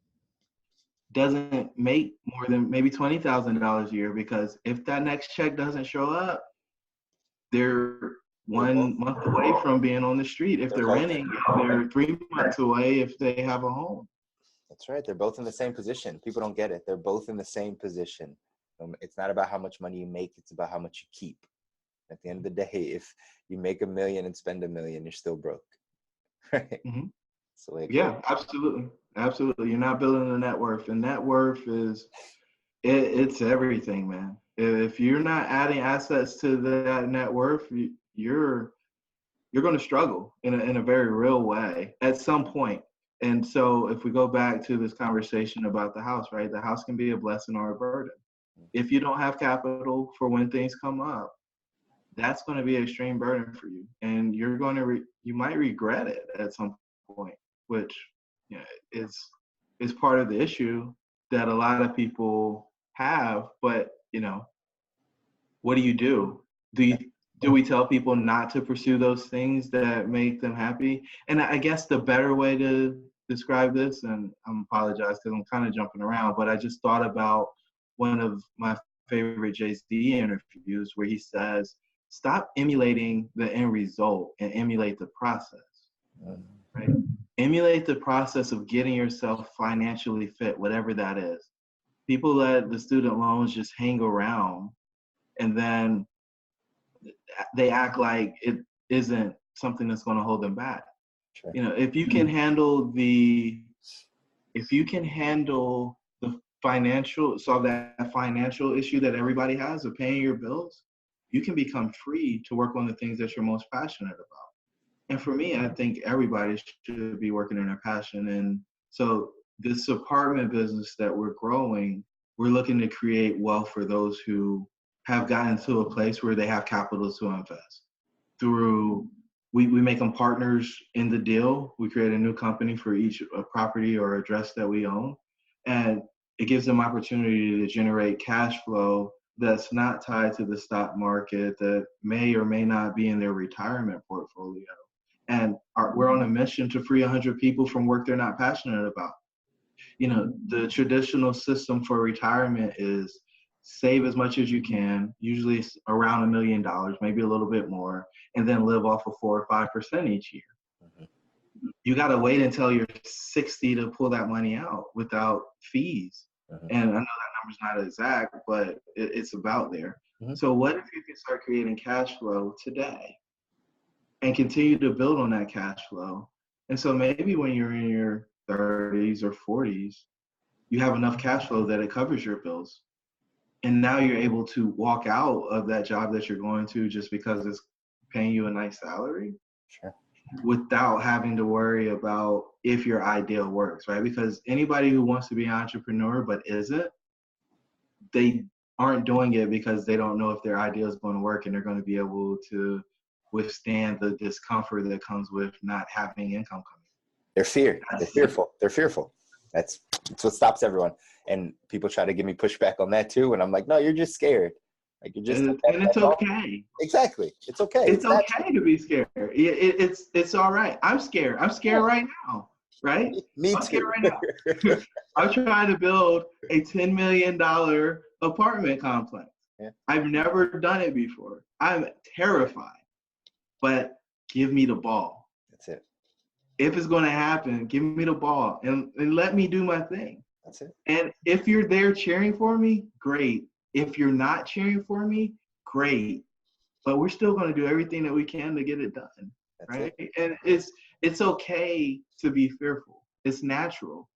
doesn't make more than maybe $20,000 a year, because if that next check doesn't show up, they're They're both, 1 month away from being on the street if they're both renting. They're 3 months away if they have a home. that's right. They're both in the same position. People don't get it. They're both in the same position. It's not about how much money you make. It's about how much you keep. At the end of the day, if you make $1 million and spend $1 million, you're still broke. Right? Mm-hmm. So like, Yeah, absolutely. Absolutely. You're not building a net worth. And net worth is, it's everything, man. If you're not adding assets to that net worth, you're going to struggle in a very real way at some point. And so if we go back to this conversation about the house, right? The house can be a blessing or a burden. If you don't have capital for when things come up, that's going to be an extreme burden for you. And you're going to, you might regret it at some point, which, you know, is part of the issue that a lot of people have. But, you know, what do you do? Do we tell people not to pursue those things that make them happy? And I guess the better way to describe this, and I apologize because I'm kind of jumping around, but I just thought about one of my favorite Jay-Z interviews where he says, stop emulating the end result and emulate the process, right? Emulate the process of getting yourself financially fit, whatever that is. People let the student loans just hang around, and then they act like it isn't something that's going to hold them back. sure. You know, if you can handle the solve that financial issue that everybody has of paying your bills, you can become free to work on the things that you're most passionate about. And for me, I think everybody should be working in their passion. And so this apartment business that we're growing, we're looking to create wealth for those who have gotten to a place where they have capital to invest. We make them partners in the deal. We create a new company for each property or address that we own. And it gives them opportunity to generate cash flow that's not tied to the stock market, that may or may not be in their retirement portfolio. And we're on a mission to free 100 people from work they're not passionate about. You know, the traditional system for retirement is save as much as you can, usually it's around $1 million, maybe a little bit more, and then live off of 4 or 5% each year. Mm-hmm. You got to wait until you're 60 to pull that money out without fees. Mm-hmm. And I know that number's not exact, but it's about there. Mm-hmm. So what if you can start creating cash flow today and continue to build on that cash flow? And so maybe when you're in your 30s or 40s, you have enough cash flow that it covers your bills. And now you're able to walk out of that job that you're going to just because it's paying you a nice salary. Sure. Without having to worry about if your ideal works, right? Because anybody who wants to be an entrepreneur but isn't, they aren't doing it because they don't know if their idea is going to work and they're going to be able to withstand the discomfort that comes with not having income coming. They're fearful. They're fearful. That's what stops everyone. And people try to give me pushback on that too. And I'm like, no, you're just scared. Like you're just, and it's okay. Exactly. It's okay. It's okay to be scared. It's all right. I'm scared. I'm scared right now. Right? Me I'm too. scared right now. I'm trying to build a $10 million apartment complex. Yeah. I've never done it before. I'm terrified. But give me the ball. That's it. If it's going to happen, give me the ball and let me do my thing. That's it. And if you're there cheering for me, great. If you're not cheering for me, great. But we're still going to do everything that we can to get it done. That's right? It. And it's okay to be fearful. It's natural.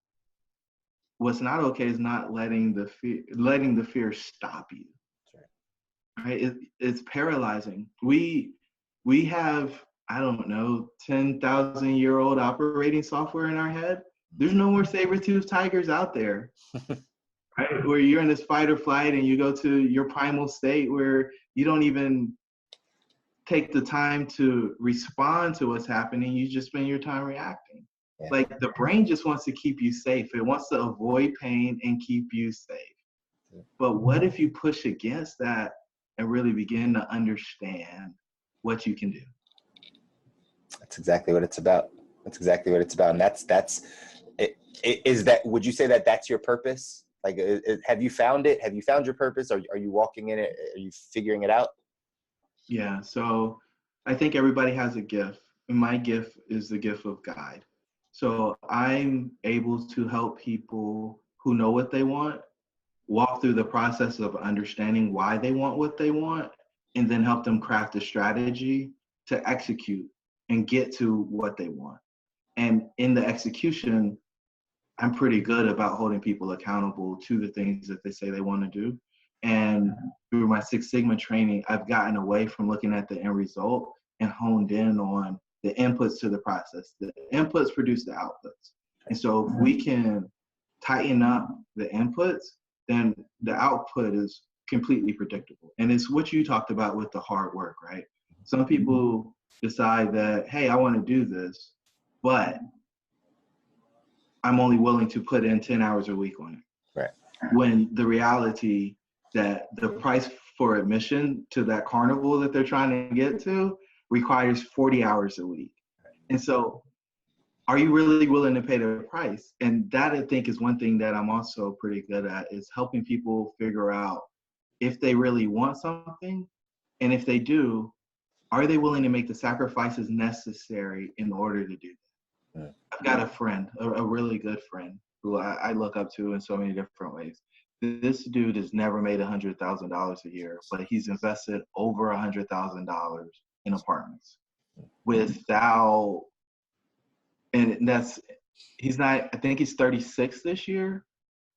What's not okay is not letting the fear stop you. Right? It's paralyzing. We have, I don't know, 10,000-year-old operating software in our head. There's no more saber-toothed tigers out there, right? Where you're in this fight or flight and you go to your primal state where you don't even take the time to respond to what's happening. You just spend your time reacting. Yeah. Like the brain just wants to keep you safe. It wants to avoid pain and keep you safe. Yeah. But what if you push against that and really begin to understand what you can do? That's exactly what it's about. That's exactly what it's about. And that's it, is that, would you say that that's your purpose? Like, have you found it? Have you found your purpose? Are you walking in it? Are you figuring it out? Yeah, so I think everybody has a gift. And my gift is the gift of guide. So I'm able to help people who know what they want walk through the process of understanding why they want what they want, and then help them craft a strategy to execute and get to what they want. And in the execution, I'm pretty good about holding people accountable to the things that they say they want to do. And through my Six Sigma training, I've gotten away from looking at the end result and honed in on the inputs to the process. The inputs produce the outputs. And so if we can tighten up the inputs, then the output is completely predictable. And it's what you talked about with the hard work, right? Some people decide that, hey, I want to do this, but I'm only willing to put in 10 hours a week on it. Right. When the reality that the price for admission to that carnival that they're trying to get to requires 40 hours a week. And so are you really willing to pay the price? And that, I think, is one thing that I'm also pretty good at, is helping people figure out if they really want something. And if they do, are they willing to make the sacrifices necessary in order to do that? Yeah. I've got a friend, a really good friend, who I look up to in so many different ways. This dude has never made $100,000 a year, but he's invested over $100,000 in apartments without, and that's, he's not, I think he's 36 this year,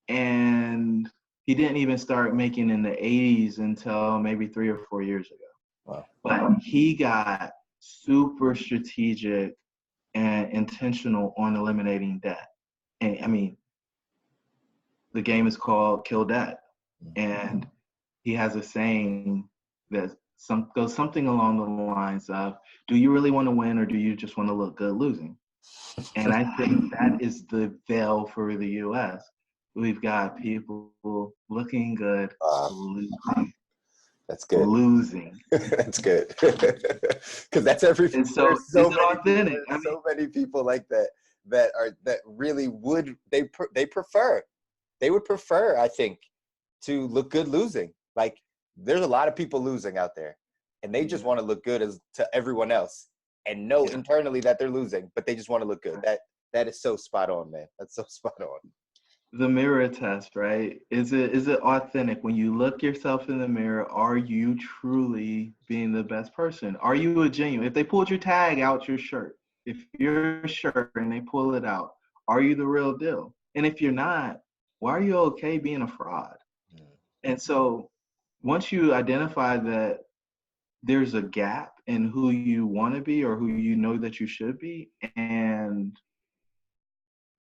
and he didn't even start making in the 80s until maybe 3 or 4 years ago. Wow. But he got super strategic and intentional on eliminating debt. And I mean, the game is called Kill Debt. And he has a saying that goes something along the lines of, do you really want to win, or do you just want to look good losing? And I think that is the veil for the US. We've got people looking good, losing. That's good. Losing. That's good. Because that's every. And so, There's so is it authentic? There's so many people like that really would, they would prefer, I think, to look good losing. Like, there's a lot of people losing out there, and they just want to look good to everyone else, and know internally that they're losing, but they just want to look good. That is so spot on, man. That's so spot on. The mirror test, right? Is it authentic? When you look yourself in the mirror, are you truly being the best person? Are you a genuine? If they pulled your tag out your shirt, if you're a shirt and they pull it out, are you the real deal? And if you're not, why are you okay being a fraud? And so once you identify that there's a gap in who you want to be or who you know that you should be and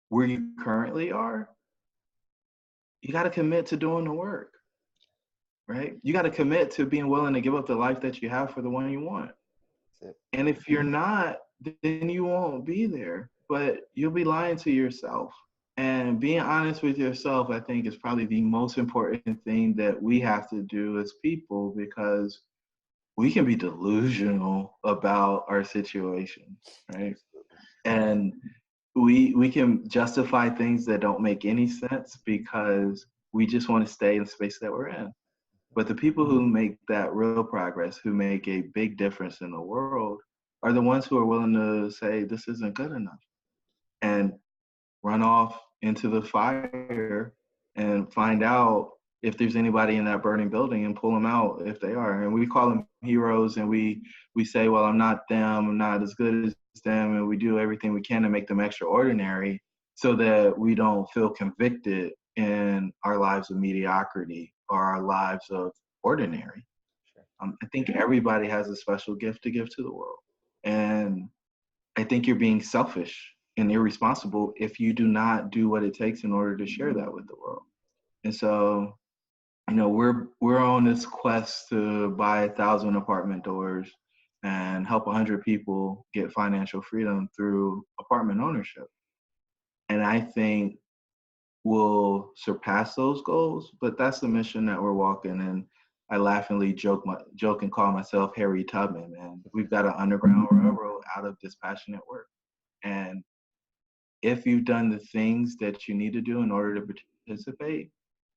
where you currently are, you got to commit to doing the work, right? You got to commit to being willing to give up the life that you have for the one you want. And if you're not, then you won't be there, but you'll be lying to yourself. And being honest with yourself, I think, is probably the most important thing that we have to do as people, because we can be delusional about our situation, right? And we can justify things that don't make any sense because we just want to stay in the space that we're in. But the people who make that real progress, who make a big difference in the world, are the ones who are willing to say, this isn't good enough, and run off into the fire and find out if there's anybody in that burning building and pull them out if they are. And we call them heroes, and we say, well, I'm not them, I'm not as good as them, and we do everything we can to make them extraordinary so that we don't feel convicted in our lives of mediocrity or our lives of ordinary. I think everybody has a special gift to give to the world. And I think you're being selfish and irresponsible if you do not do what it takes in order to share that with the world. And so, you know, we're on this quest to buy 1,000 apartment doors and help 100 people get financial freedom through apartment ownership. And I think we'll surpass those goals, but that's the mission that we're walking in. I laughingly joke and call myself Harry Tubman, and we've got an underground railroad out of dispassionate work. And if you've done the things that you need to do in order to participate,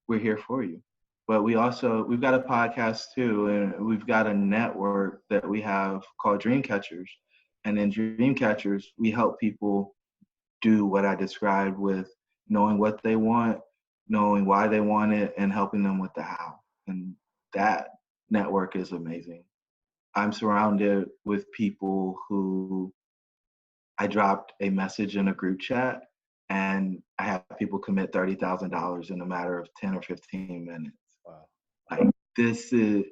we're here for you. But we've got a podcast too, and we've got a network that we have called Dreamcatchers. And in Dreamcatchers, we help people do what I described with knowing what they want, knowing why they want it, and helping them with the how. And that network is amazing. I'm surrounded with people who I dropped a message in a group chat and I have people commit $30,000 in a matter of 10 or 15 minutes. Wow. Like this is,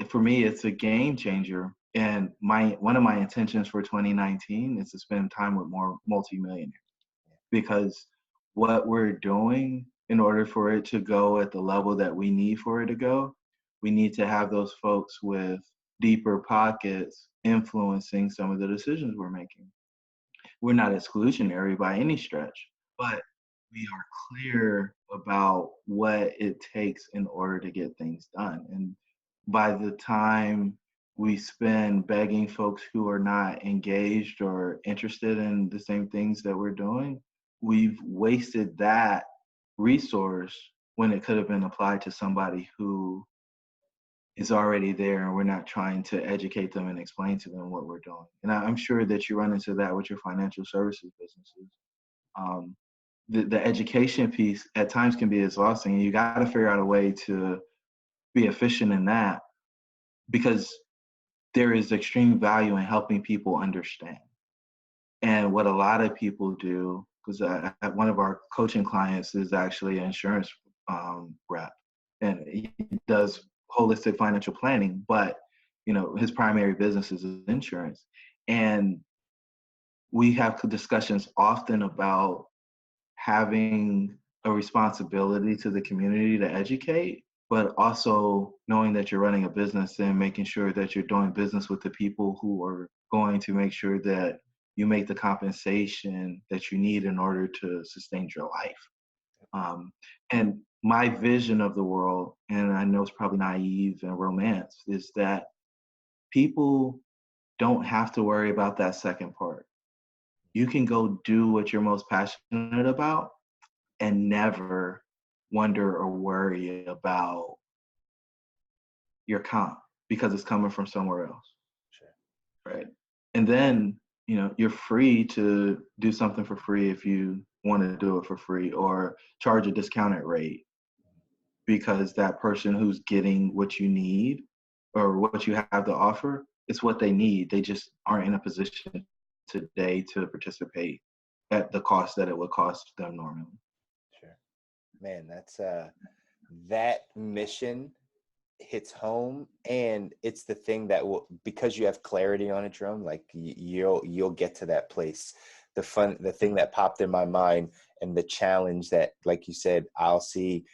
for me, it's a game changer. And one of my intentions for 2019 is to spend time with more multimillionaires, because what we're doing, in order for it to go at the level that we need for it to go, we need to have those folks with deeper pockets influencing some of the decisions we're making. We're not exclusionary by any stretch, but we are clear about what it takes in order to get things done. And by the time we spend begging folks who are not engaged or interested in the same things that we're doing, we've wasted that resource when it could have been applied to somebody who is already there, and we're not trying to educate them and explain to them what we're doing. And I'm sure that you run into that with your financial services businesses. The education piece at times can be exhausting, and you got to figure out a way to be efficient in that, because there is extreme value in helping people understand. And what a lot of people do, because one of our coaching clients is actually an insurance rep, and he does holistic financial planning, but his primary business is insurance. And we have discussions often about having a responsibility to the community to educate, but also knowing that you're running a business and making sure that you're doing business with the people who are going to make sure that you make the compensation that you need in order to sustain your life. And my vision of the world, and I know it's probably naive and romance, is that people don't have to worry about that second part. You can go do what you're most passionate about and never wonder or worry about your comp, because it's coming from somewhere else. Sure. Right. And then, you're free to do something for free if you want to do it for free, or charge a discounted rate, because that person who's getting what you need or what you have to offer, it's what they need. They just aren't in a position today to participate at the cost that it would cost them normally. Sure. Man, that's that mission hits home, and it's the thing that will, because you have clarity on it, Jerome, like you'll get to that place. The thing that popped in my mind, and the challenge that, like you said, I'll see,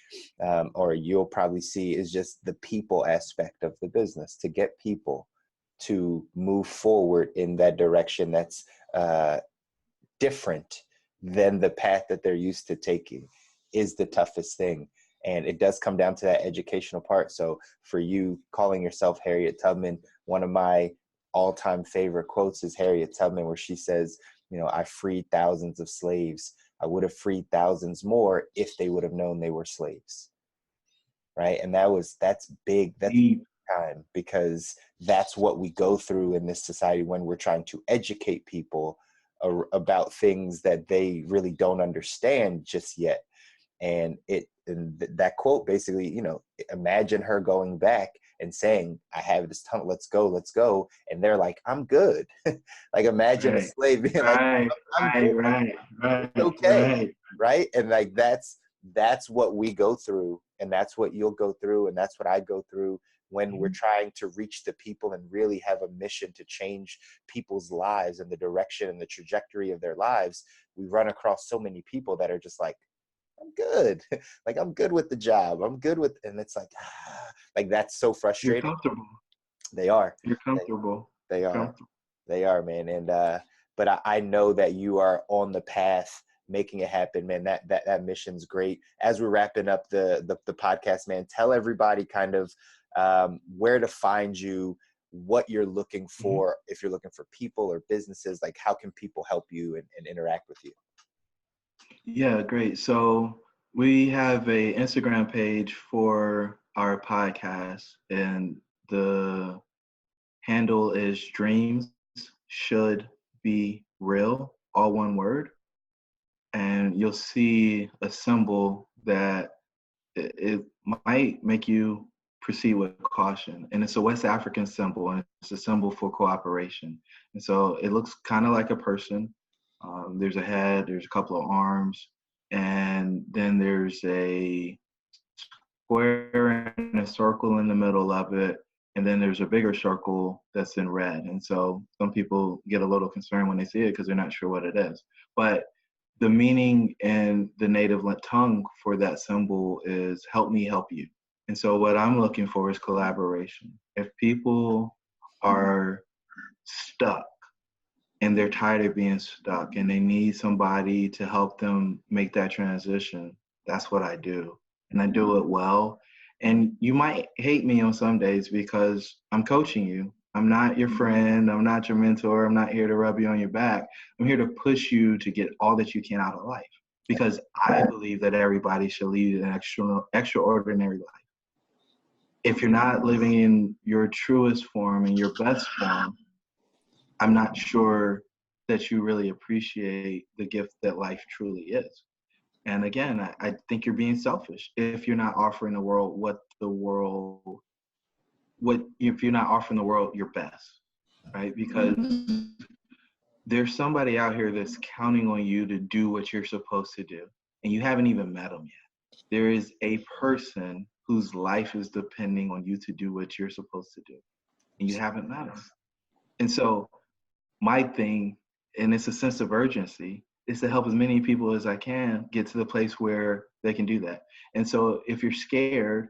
or you'll probably see, is just the people aspect of the business, to get people to move forward in that direction that's different than the path that they're used to taking, is the toughest thing. And it does come down to that educational part. So for you, calling yourself Harriet Tubman, one of my all-time favorite quotes is Harriet Tubman, where she says, I freed thousands of slaves. I would have freed thousands more if they would have known they were slaves. Right. And that's big. That's time, because that's what we go through in this society when we're trying to educate people about things that they really don't understand just yet. And that quote basically, imagine her going back and saying, I have this tunnel, let's go. And they're like, I'm good. Like, imagine a slave being like, I'm good. Right. It's okay. Right. And like, that's what we go through, and that's what you'll go through. And that's what I go through when we're trying to reach the people and really have a mission to change people's lives and the direction and the trajectory of their lives. We run across so many people that are just like, I'm good. Like, I'm good with the job. I'm good with, and it's like, like, that's so frustrating. You're comfortable. They are. You're comfortable. They are. They are, man. And, but I know that you are on the path, making it happen, man. That mission's great. As we're wrapping up the podcast, man, tell everybody kind of where to find you, what you're looking for, if you're looking for people or businesses, like how can people help you and interact with you? Yeah, great. So we have a Instagram page for our podcast, and the handle is Dreams Should Be Real, all one word. And you'll see a symbol that it might make you proceed with caution. And it's a West African symbol, and it's a symbol for cooperation. And so it looks kind of like a person. There's a head, there's a couple of arms, and then there's a square and a circle in the middle of it. And then there's a bigger circle that's in red. And so some people get a little concerned when they see it because they're not sure what it is. But the meaning in the native tongue for that symbol is help me help you. And so what I'm looking for is collaboration. If people are stuck and they're tired of being stuck and they need somebody to help them make that transition, that's what I do. And I do it well. And you might hate me on some days because I'm coaching you. I'm not your friend. I'm not your mentor. I'm not here to rub you on your back. I'm here to push you to get all that you can out of life because I believe that everybody should lead an extraordinary life. If you're not living in your truest form and your best form, I'm not sure that you really appreciate the gift that life truly is. And again, I think you're being selfish if you're not offering the world if you're not offering the world your best, right? Because there's somebody out here that's counting on you to do what you're supposed to do, and you haven't even met them yet. There is a person whose life is depending on you to do what you're supposed to do, and you haven't met them. And so my thing, and it's a sense of urgency, is to help as many people as I can get to the place where they can do that. And so if you're scared,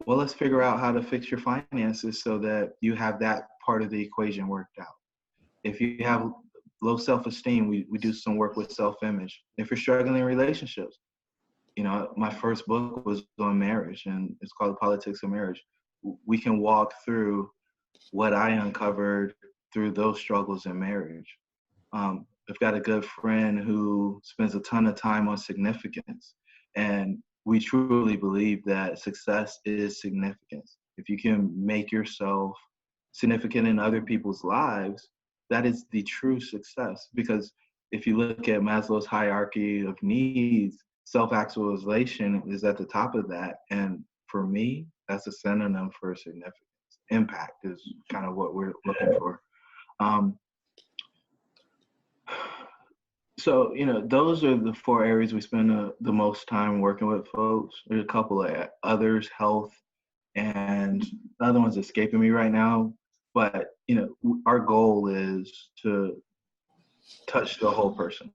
well, let's figure out how to fix your finances so that you have that part of the equation worked out. If you have low self-esteem, we do some work with self-image. If you're struggling in relationships, my first book was on marriage, and it's called The Politics of Marriage. We can walk through what I uncovered through those struggles in marriage. I've got a good friend who spends a ton of time on significance, and we truly believe that success is significance. If you can make yourself significant in other people's lives, that is the true success. Because if you look at Maslow's hierarchy of needs, self-actualization is at the top of that. And for me, that's a synonym for significance. Impact is kind of what we're looking for. So, those are the 4 areas we spend the most time working with folks. There's a couple of others, health, and the other one's escaping me right now. But, our goal is to touch the whole person.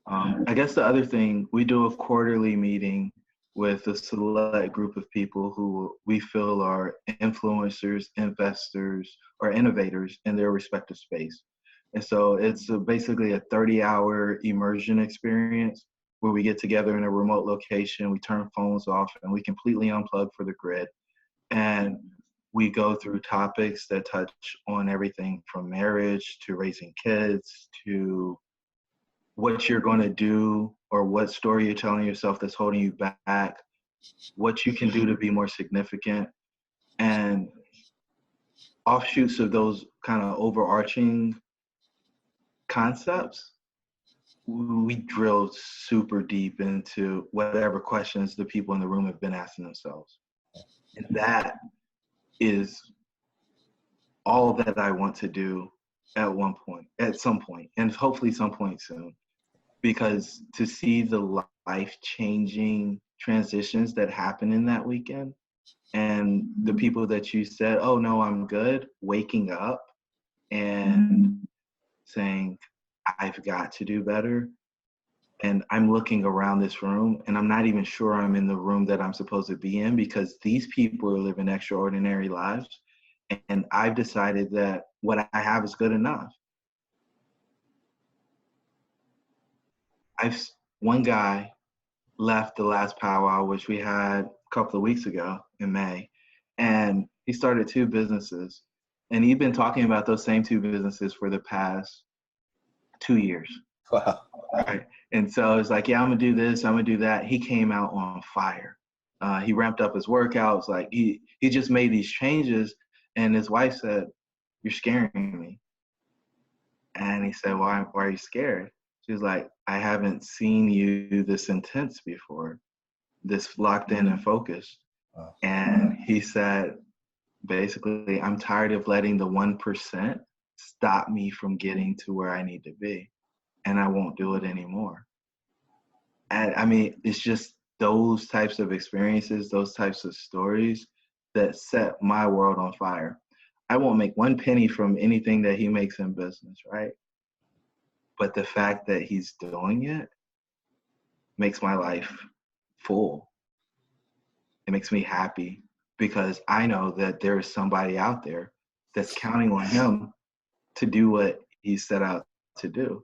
I guess the other thing, we do a quarterly meeting with a select group of people who we feel are influencers, investors, or innovators in their respective space. And so it's basically a 30-hour immersion experience where we get together in a remote location, we turn phones off, and we completely unplug for the grid. And we go through topics that touch on everything from marriage to raising kids to what you're going to do or what story you're telling yourself that's holding you back, what you can do to be more significant, and offshoots of those kind of overarching concepts. We drill super deep into whatever questions the people in the room have been asking themselves. And that is all that I want to do at some point, and hopefully some point soon. Because to see the life-changing transitions that happen in that weekend, and the people that you said, oh no, I'm good, waking up and saying, I've got to do better. And I'm looking around this room and I'm not even sure I'm in the room that I'm supposed to be in, because these people are living extraordinary lives. And I've decided that what I have is good enough. One guy left the last powwow, which we had a couple of weeks ago in May, and he started 2 businesses. And he'd been talking about those same 2 businesses for the past 2 years. Wow. Right. And so it's like, yeah, I'm gonna do this, I'm gonna do that. He came out on fire. He ramped up his workouts. Like he just made these changes. And his wife said, "You're scaring me." And he said, why are you scared? She was like, "I haven't seen you this intense before, this locked in and focused." Wow. And he said, basically, "I'm tired of letting the 1% stop me from getting to where I need to be. And I won't do it anymore." And I mean, it's just those types of experiences, those types of stories that set my world on fire. I won't make one penny from anything that he makes in business, right? But the fact that he's doing it makes my life full. It makes me happy because I know that there is somebody out there that's counting on him to do what he set out to do.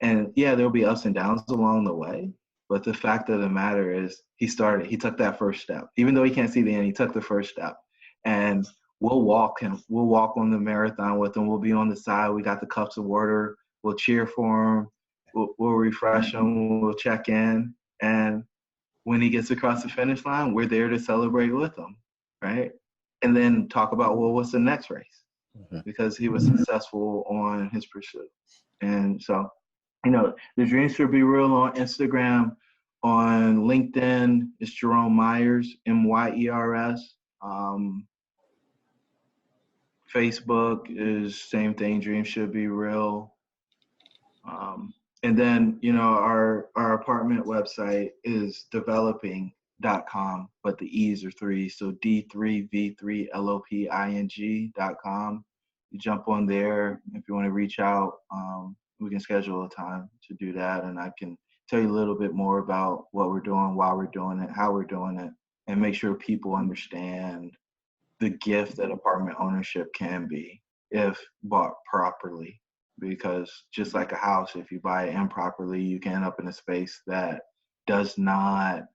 And yeah, there'll be ups and downs along the way. But the fact of the matter is he took that first step. Even though he can't see the end, he took the first step. And we'll walk on the marathon with him. We'll be on the side. We got the cups of water. We'll cheer for him. We'll refresh him. We'll check in. And when he gets across the finish line, we're there to celebrate with him, right? And then talk about, well, what's the next race? Because he was successful on his pursuit. And so, the Dreams Should Be Real on Instagram. On LinkedIn, it's Jerome Myers, Myers. Facebook is same thing, Dreams Should Be Real. And then, our apartment website is developing.com, but the E's are 3. So D3V3LOPING.com. You jump on there if you want to reach out. We can schedule a time to do that, and I can tell you a little bit more about what we're doing, why we're doing it, how we're doing it, and make sure people understand the gift that apartment ownership can be if bought properly. Because just like a house, if you buy it improperly, you can end up in a space that does not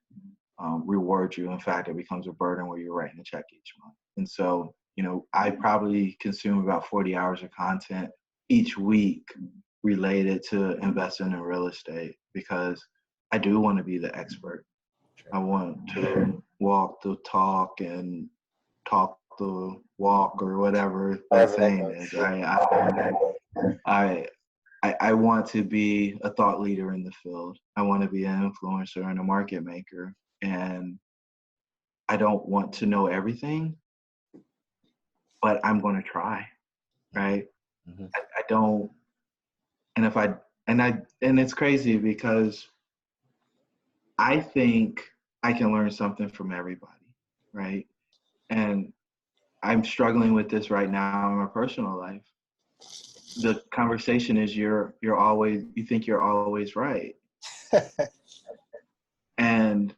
reward you. In fact, it becomes a burden where you're writing a check each month. And so, I probably consume about 40 hours of content each week related to investing in real estate because I do want to be the expert. I want to walk the talk and talk the walk, or whatever that saying is. I want to be a thought leader in the field. I want to be an influencer and a market maker. And I don't want to know everything, but I'm going to try, right? Mm-hmm. I don't, and it's crazy because I think I can learn something from everybody, right? And I'm struggling with this right now in my personal life. The conversation is you think you're always right. And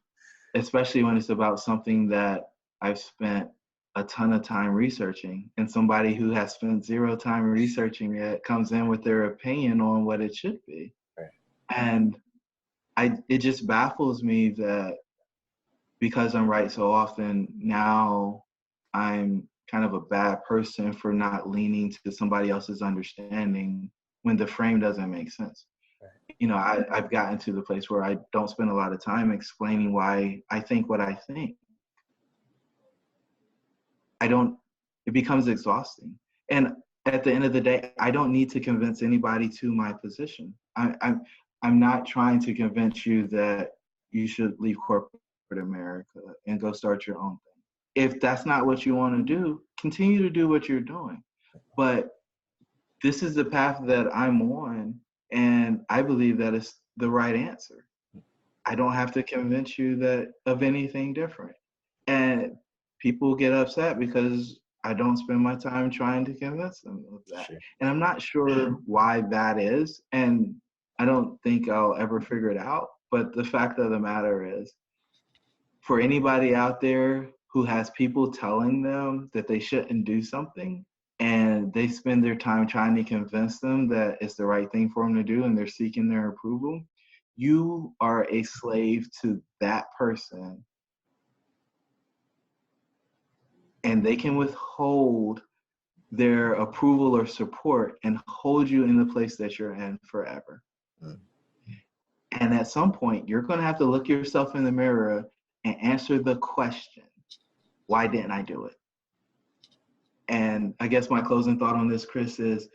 especially when it's about something that I've spent a ton of time researching, and somebody who has spent zero time researching it comes in with their opinion on what it should be. Right. And it just baffles me that because I'm right so often, now I'm kind of a bad person for not leaning to somebody else's understanding when the frame doesn't make sense. Right. I've gotten to the place where I don't spend a lot of time explaining why I think what I think. It becomes exhausting. And at the end of the day, I don't need to convince anybody to my position. I'm not trying to convince you that you should leave corporate America and go start your own thing. If that's not what you want to do, continue to do what you're doing. But this is the path that I'm on, and I believe that is the right answer. I don't have to convince you of anything different. And people get upset because I don't spend my time trying to convince them of that. Sure. And I'm not sure why that is. And I don't think I'll ever figure it out. But the fact of the matter is, for anybody out there who has people telling them that they shouldn't do something, and they spend their time trying to convince them that it's the right thing for them to do, and they're seeking their approval, you are a slave to that person. And they can withhold their approval or support and hold you in the place that you're in forever. Mm. And at some point, you're going to have to look yourself in the mirror and answer the question, why didn't I do it? And I guess my closing thought on this, Chris, is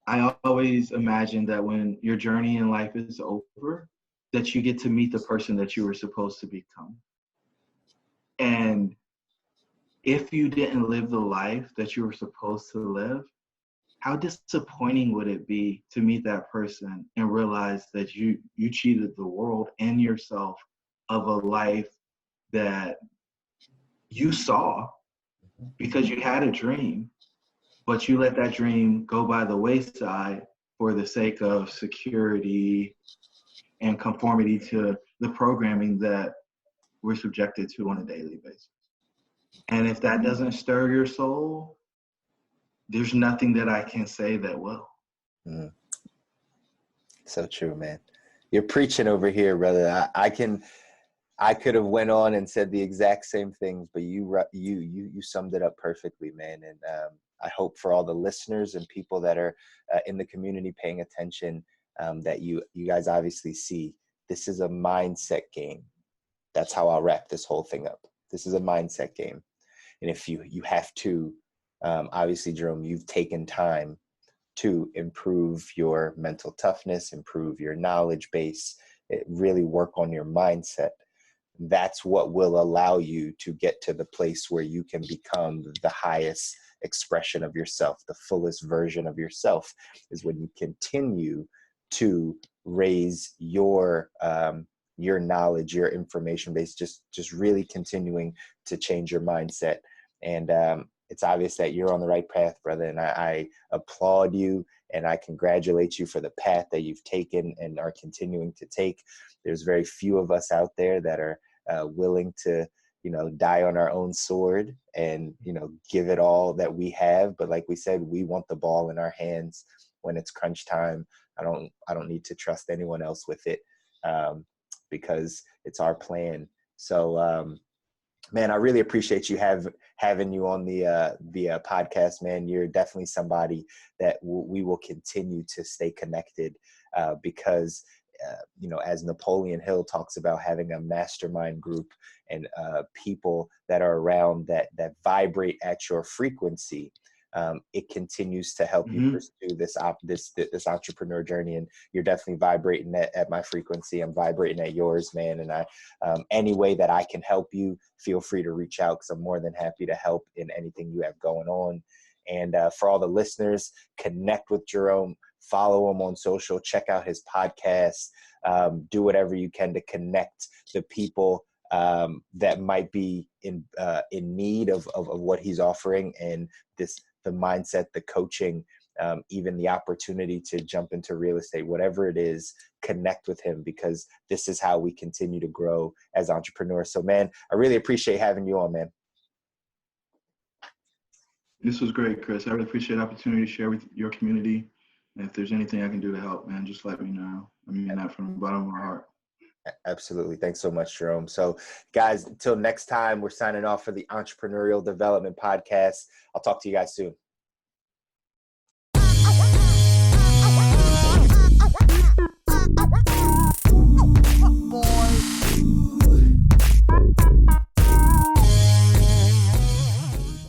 I always imagine that when your journey in life is over, that you get to meet the person that you were supposed to become. And if you didn't live the life that you were supposed to live, how disappointing would it be to meet that person and realize that you cheated the world and yourself of a life that you saw because you had a dream, but you let that dream go by the wayside for the sake of security and conformity to the programming that we're subjected to on a daily basis. And if that doesn't stir your soul, there's nothing that I can say that will. Mm. So true, man. You're preaching over here, brother. I could have went on and said the exact same things, but you summed it up perfectly, man. And I hope for all the listeners and people that are in the community paying attention, that you guys obviously see this is a mindset game. That's how I'll wrap this whole thing up. This is a mindset game. And if you have to, obviously, Jerome, you've taken time to improve your mental toughness, improve your knowledge base, really work on your mindset. That's what will allow you to get to the place where you can become the highest expression of yourself. The fullest version of yourself is when you continue to raise your knowledge, your information base, just really continuing to change your mindset. And it's obvious that you're on the right path, brother. And I applaud you and I congratulate you for the path that you've taken and are continuing to take. There's very few of us out there that are willing to, die on our own sword and, give it all that we have. But like we said, we want the ball in our hands when it's crunch time. I don't need to trust anyone else with it, because it's our plan. So, man, I really appreciate you having you on the podcast, man. You're definitely somebody that we will continue to stay connected, because, as Napoleon Hill talks about, having a mastermind group and people that are around that vibrate at your frequency, it continues to help you pursue this entrepreneur journey. And you're definitely vibrating at my frequency. I'm vibrating at yours, man. And any way that I can help you, feel free to reach out, because I'm more than happy to help in anything you have going on. And for all the listeners, connect with Jerome, follow him on social, check out his podcast, do whatever you can to connect the people that might be in need of what he's offering, and the mindset, the coaching, even the opportunity to jump into real estate, whatever it is, connect with him, because this is how we continue to grow as entrepreneurs. So, man, I really appreciate having you on, man. This was great, Chris. I really appreciate the opportunity to share with your community. And if there's anything I can do to help, man, just let me know. I mean that from the bottom of my heart. Absolutely. Thanks so much, Jerome. So, guys, until next time, we're signing off for the Entrepreneurial Development Podcast. I'll talk to you guys soon.